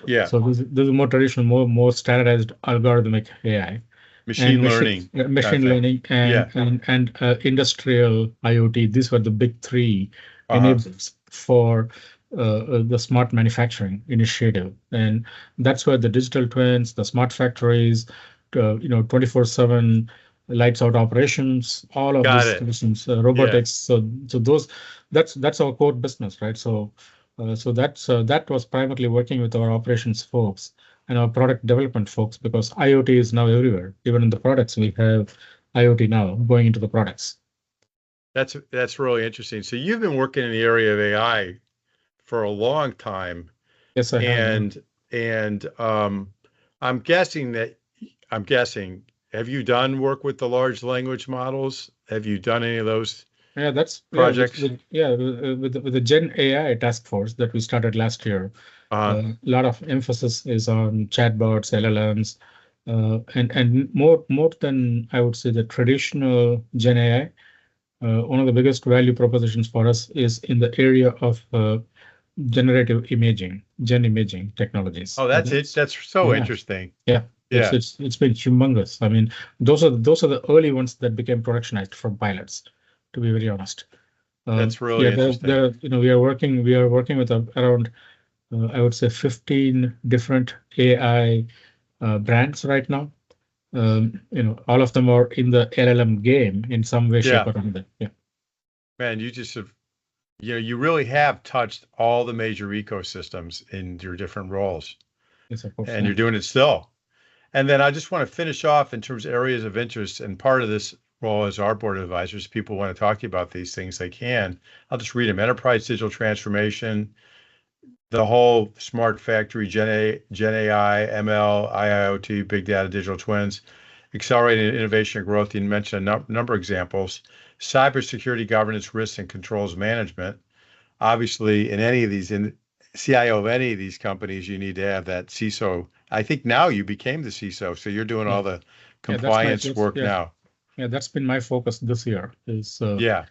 Speaker 1: Yeah.
Speaker 2: So this is more traditional, more standardized algorithmic AI.
Speaker 1: Machine learning
Speaker 2: and industrial IoT. These were the big 3 enablers for the smart manufacturing initiative. And that's where the digital twins, the smart factories, 24/7 lights out operations, all of these solutions, robotics. So that's our core business, right? So that was primarily working with our operations folks and our product development folks, because IoT is now everywhere. Even in the products, we have IoT now going into the products.
Speaker 1: That's really interesting. So you've been working in the area of AI for a long time.
Speaker 2: Yes, I have.
Speaker 1: And I'm guessing, have you done work with the large language models? Have you done any of those projects?
Speaker 2: With the Gen AI task force that we started last year. A lot of emphasis is on chatbots, LLMs, and more than, I would say, the traditional Gen AI. One of the biggest value propositions for us is in the area of generative imaging, gen imaging technologies.
Speaker 1: Oh, that's so interesting.
Speaker 2: Yeah.
Speaker 1: Yeah,
Speaker 2: It's been humongous. I mean, those are the early ones that became productionized from pilots, to be very honest.
Speaker 1: that's really
Speaker 2: Yeah,
Speaker 1: interesting.
Speaker 2: we are working with around I would say 15 different AI brands right now. All of them are in the LLM game in some way, shape,
Speaker 1: Yeah,
Speaker 2: or another. Yeah,
Speaker 1: man, you just have, you really have touched all the major ecosystems in your different roles,
Speaker 2: yes, of course.
Speaker 1: and
Speaker 2: Yeah.
Speaker 1: you're doing it still. And then I just want to finish off in terms of areas of interest. And part of this role as our board of advisors, people want to talk to you about these things, they can. I'll just read them. Enterprise digital transformation, the whole smart factory, Gen AI, ML, IIoT, big data, digital twins, accelerating innovation and growth. You mentioned a number of examples. Cybersecurity, governance, risk, and controls management. Obviously, in any of these, in CIO of any of these companies, you need to have that CISO. I think now you became the CISO, so you're doing
Speaker 2: Yeah,
Speaker 1: all the
Speaker 2: yeah,
Speaker 1: compliance work now.
Speaker 2: yeah, that's been my focus this year is
Speaker 1: Yeah,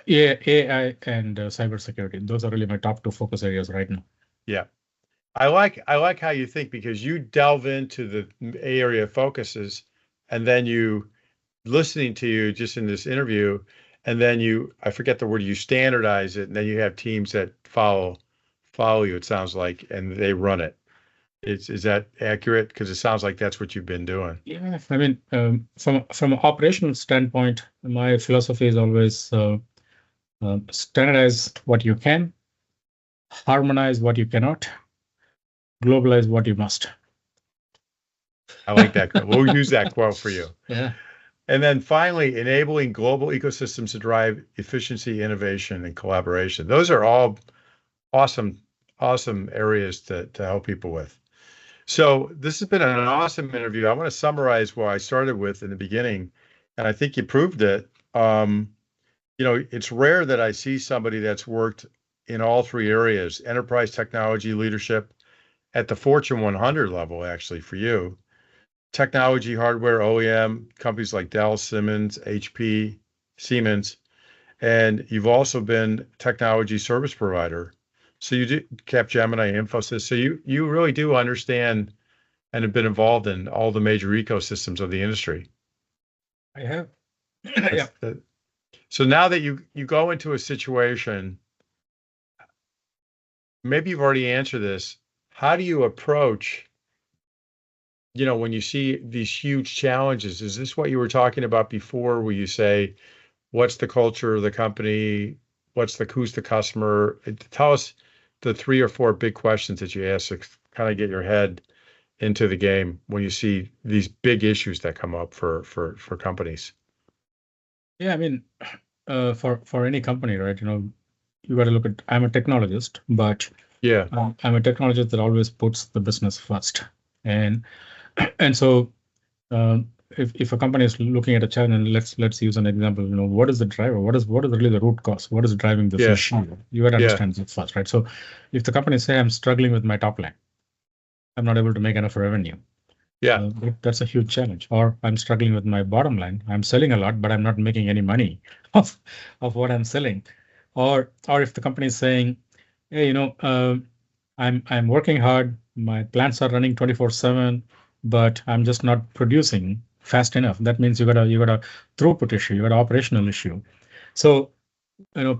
Speaker 2: AI and cybersecurity. Those are really my top two focus areas right now.
Speaker 1: yeah. I like how you think because you delve into the area of focuses, and then you listening to you just in this interview, and then I forget the word, you standardize it, and then you have teams that follow you, it sounds like, and they run it. Is that accurate? Because it sounds like that's what you've been doing.
Speaker 2: Yeah, I mean, from an operational standpoint, my philosophy is always standardize what you can, harmonize what you cannot, globalize what you must.
Speaker 1: I like that quote. We'll use that quote for you.
Speaker 2: Yeah.
Speaker 1: And then finally, enabling global ecosystems to drive efficiency, innovation, and collaboration. Those are all awesome, awesome areas to help people with. So this has been an awesome interview. I want to summarize what I started with in the beginning, and I think you proved it. It's rare that I see somebody that's worked in all three areas: enterprise technology leadership at the Fortune 100 level, actually, for you, technology, hardware, OEM, companies like Dell, Siemens, HP, Siemens, and you've also been technology service provider. So you do Capgemini, Infosys. So you really do understand and have been involved in all the major ecosystems of the industry.
Speaker 2: I have.
Speaker 1: That's
Speaker 2: Yeah.
Speaker 1: the, so now that you go into a situation, maybe you've already answered this. How do you approach, when you see these huge challenges? Is this what you were talking about before, where you say, what's the culture of the company? Who's the customer? Tell us the three or four big questions that you ask to kind of get your head into the game when you see these big issues that come up for companies.
Speaker 2: Yeah, I mean, for any company, right? You got to look at. I'm a technologist, but
Speaker 1: Yeah,
Speaker 2: I'm a technologist that always puts the business first, and so if a company is looking at a challenge, and let's use an example. What is the driver? What is really the root cause? What is driving this
Speaker 1: yeah,
Speaker 2: issue? You got to
Speaker 1: yeah,
Speaker 2: understand it first, right? So if the company say I'm struggling with my top line, I'm not able to make enough revenue.
Speaker 1: yeah,
Speaker 2: That's a huge challenge. Or I'm struggling with my bottom line. I'm selling a lot, but I'm not making any money of what I'm selling. Or if the company is saying, hey, I'm working hard. My plants are running 24/7, but I'm just not producing fast enough. That means you got a throughput issue, you got an operational issue. So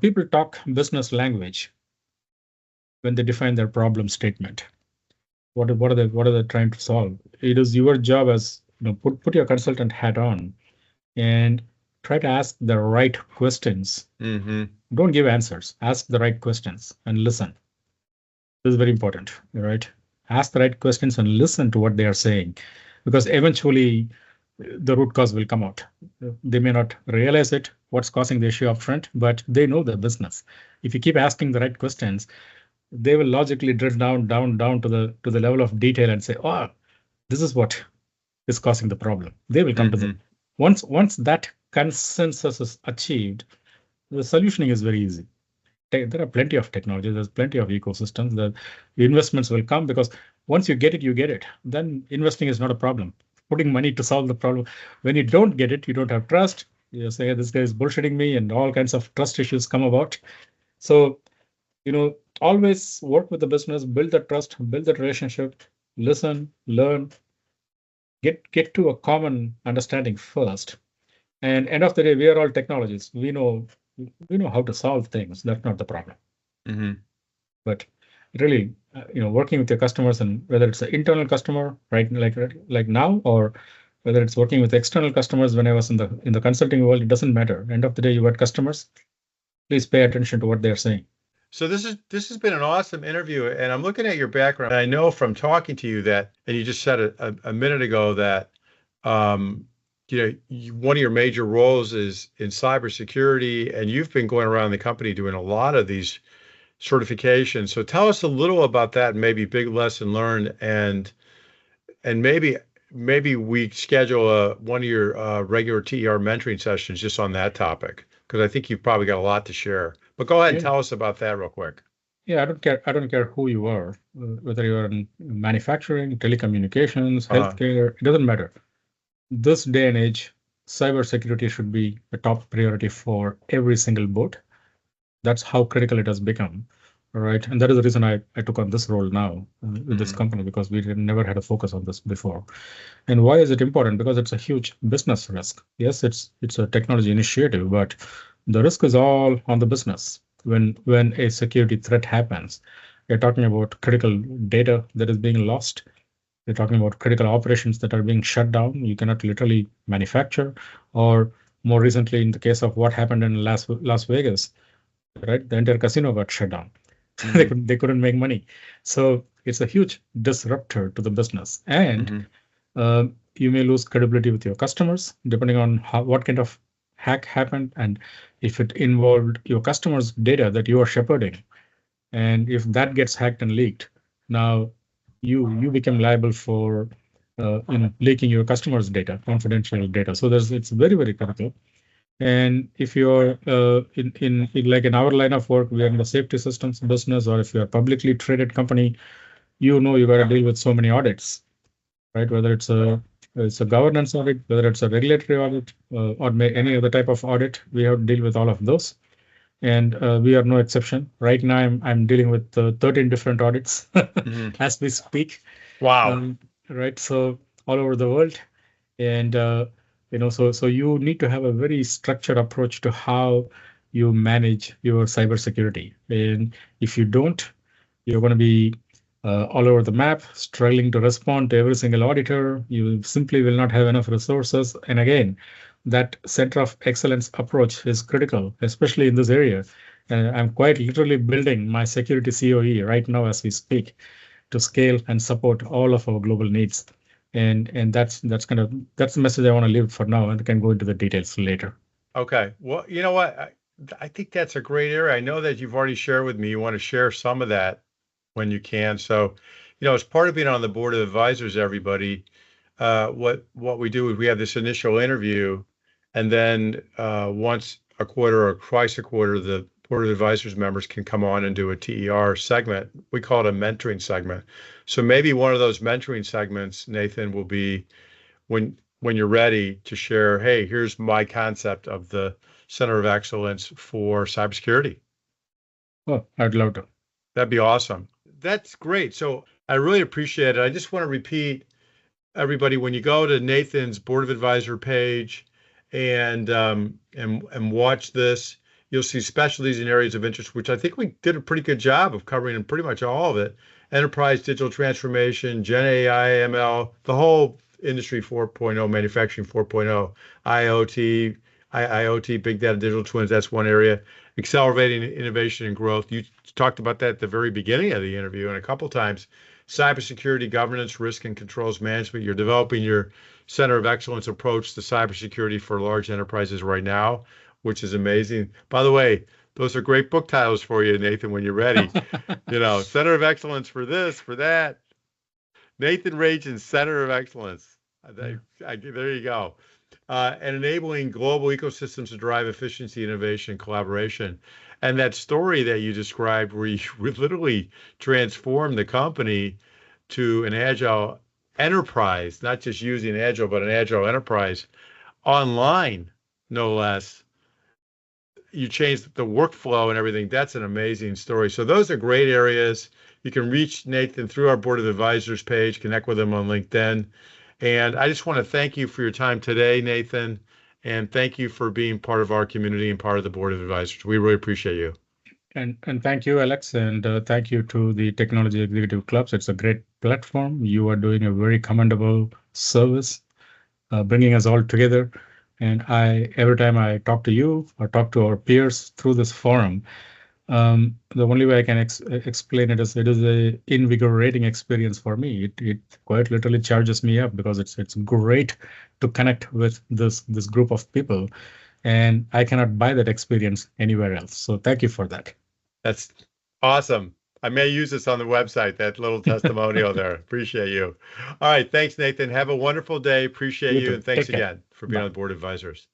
Speaker 2: people talk business language when they define their problem statement. What are they trying to solve? It is your job as put your consultant hat on and try to ask the right questions.
Speaker 1: mm-hmm.
Speaker 2: Don't give answers. Ask the right questions and listen. This is very important, right? Ask the right questions and listen to what they are saying, because eventually the root cause will come out. They may not realize it, what's causing the issue up front, but they know the business. If you keep asking the right questions, they will logically drill down to the level of detail and say, oh, this is what is causing the problem. They will come to the
Speaker 1: Mm-hmm.
Speaker 2: once that consensus is achieved, the solutioning is very easy. There are plenty of technologies, there's plenty of ecosystems. The investments will come because once you get it, you get it. Then investing is not a problem. Putting money to solve the problem. When you don't get it, you don't have trust. You say, this guy is bullshitting me, and all kinds of trust issues come about. So, always work with the business, build that trust, build that relationship, listen, learn, get to a common understanding first. And end of the day, we are all technologists. We know how to solve things. That's not the problem.
Speaker 1: Mm-hmm.
Speaker 2: But really, working with your customers, and whether it's an internal customer, right, like now, or whether it's working with external customers. When I was in the consulting world, it doesn't matter. End of the day, you got customers. Please pay attention to what they're saying.
Speaker 1: So this has been an awesome interview, and I'm looking at your background. I know from talking to you that, and you just said a minute ago that, um, one of your major roles is in cybersecurity, and you've been going around the company doing a lot of these certifications. So tell us a little about that, and maybe big lesson learned, and maybe we schedule one of your regular TER mentoring sessions just on that topic, because I think you've probably got a lot to share. But go ahead and
Speaker 2: Yeah,
Speaker 1: tell us about that real quick.
Speaker 2: yeah. I don't care who you are, whether you're in manufacturing, telecommunications,
Speaker 1: Uh,
Speaker 2: healthcare. It doesn't matter. This day and age, cybersecurity should be a top priority for every single board. That's how critical it has become, right? And that is the reason I took on this role now with this
Speaker 1: mhm,
Speaker 2: company, because we never had a focus on this before. And why is it important? Because it's a huge business risk. Yes, it's a technology initiative, but the risk is all on the business. When a security threat happens, you're talking about critical data that is being lost. You're talking about critical operations that are being shut down. You cannot literally manufacture. Or more recently, in the case of what happened in Las Vegas, right? The entire casino got shut down. They
Speaker 1: mhm,
Speaker 2: couldn't make money. So it's a huge disruptor to the business. And
Speaker 1: mhm,
Speaker 2: you may lose credibility with your customers depending on what kind of hack happened, and if it involved your customers' data that you are shepherding, and if that gets hacked and leaked, now you become liable for leaking your customers' data, confidential data. So it's very, very critical. And if you're in like in our line of work, we are in the safety systems business, or if you're a publicly traded company, you got to deal with so many audits, right? Whether it's a governance audit, whether it's a regulatory audit, or any other type of audit, we have to deal with all of those. And we are no exception. Right now, I'm dealing with 13 different audits
Speaker 1: mhm.
Speaker 2: as we speak,
Speaker 1: Wow.
Speaker 2: um, right? So all over the world. And so you need to have a very structured approach to how you manage your cybersecurity. And if you don't, you're going to be all over the map, struggling to respond to every single auditor. You simply will not have enough resources. And again, that center of excellence approach is critical, especially in this area. I'm quite literally building my security COE right now as we speak, to scale and support all of our global needs. And that's the message I want to leave for now, and I can go into the details later.
Speaker 1: Okay. Well, you know what? I think that's a great area. I know that you've already shared with me. You want to share some of that when you can. So, as part of being on the board of advisors, everybody, what we do is we have this initial interview, and then once a quarter or twice a quarter, the board of advisors members can come on and do a TER segment. We call it a mentoring segment. So maybe one of those mentoring segments, Nathan, will be when you're ready to share, hey, here's my concept of the Center of Excellence for Cybersecurity.
Speaker 2: Oh, I'd love to.
Speaker 1: That'd be awesome. That's great. So I really appreciate it. I just want to repeat, everybody, when you go to Nathan's Board of Advisor page and watch this, you'll see specialties and areas of interest, which I think we did a pretty good job of covering in pretty much all of it. Enterprise digital transformation, Gen AI, ML, the whole industry 4.0, manufacturing 4.0, IoT, IIoT, big data, digital twins. That's one area. Accelerating innovation and growth. You talked about that at the very beginning of the interview and a couple times. Cybersecurity, governance, risk and controls management. You're developing your center of excellence approach to cybersecurity for large enterprises right now, which is amazing. By the way, those are great book titles for you, Nathan, when you're ready. Center of excellence for this, for that. Nathan Rajen's Center of Excellence.
Speaker 2: Yeah.
Speaker 1: There you go. And enabling global ecosystems to drive efficiency, innovation, collaboration. And that story that you described, where you literally transformed the company to an agile enterprise, not just using agile, but an agile enterprise online, no less. You changed the workflow and everything. That's an amazing story. So those are great areas. You can reach Nathan through our Board of Advisors page, connect with him on LinkedIn. And I just want to thank you for your time today, Nathan, and thank you for being part of our community and part of the board of advisors. We really appreciate you.
Speaker 2: And thank you, Alex, and thank you to the Technology Executive Clubs. It's a great platform. You are doing a very commendable service, bringing us all together. And every time I talk to you or talk to our peers through this forum, the only way I can explain it is a invigorating experience for me. It quite literally charges me up because it's great to connect with this group of people, and I cannot buy that experience anywhere else. So thank you for that.
Speaker 1: That's awesome. I may use this on the website, that little testimonial there. Appreciate you. All right. Thanks, Nathan. Have a wonderful day. Appreciate
Speaker 2: You
Speaker 1: you.
Speaker 2: too.
Speaker 1: And thanks
Speaker 2: Take care.
Speaker 1: again for being
Speaker 2: Bye.
Speaker 1: on the board of advisors.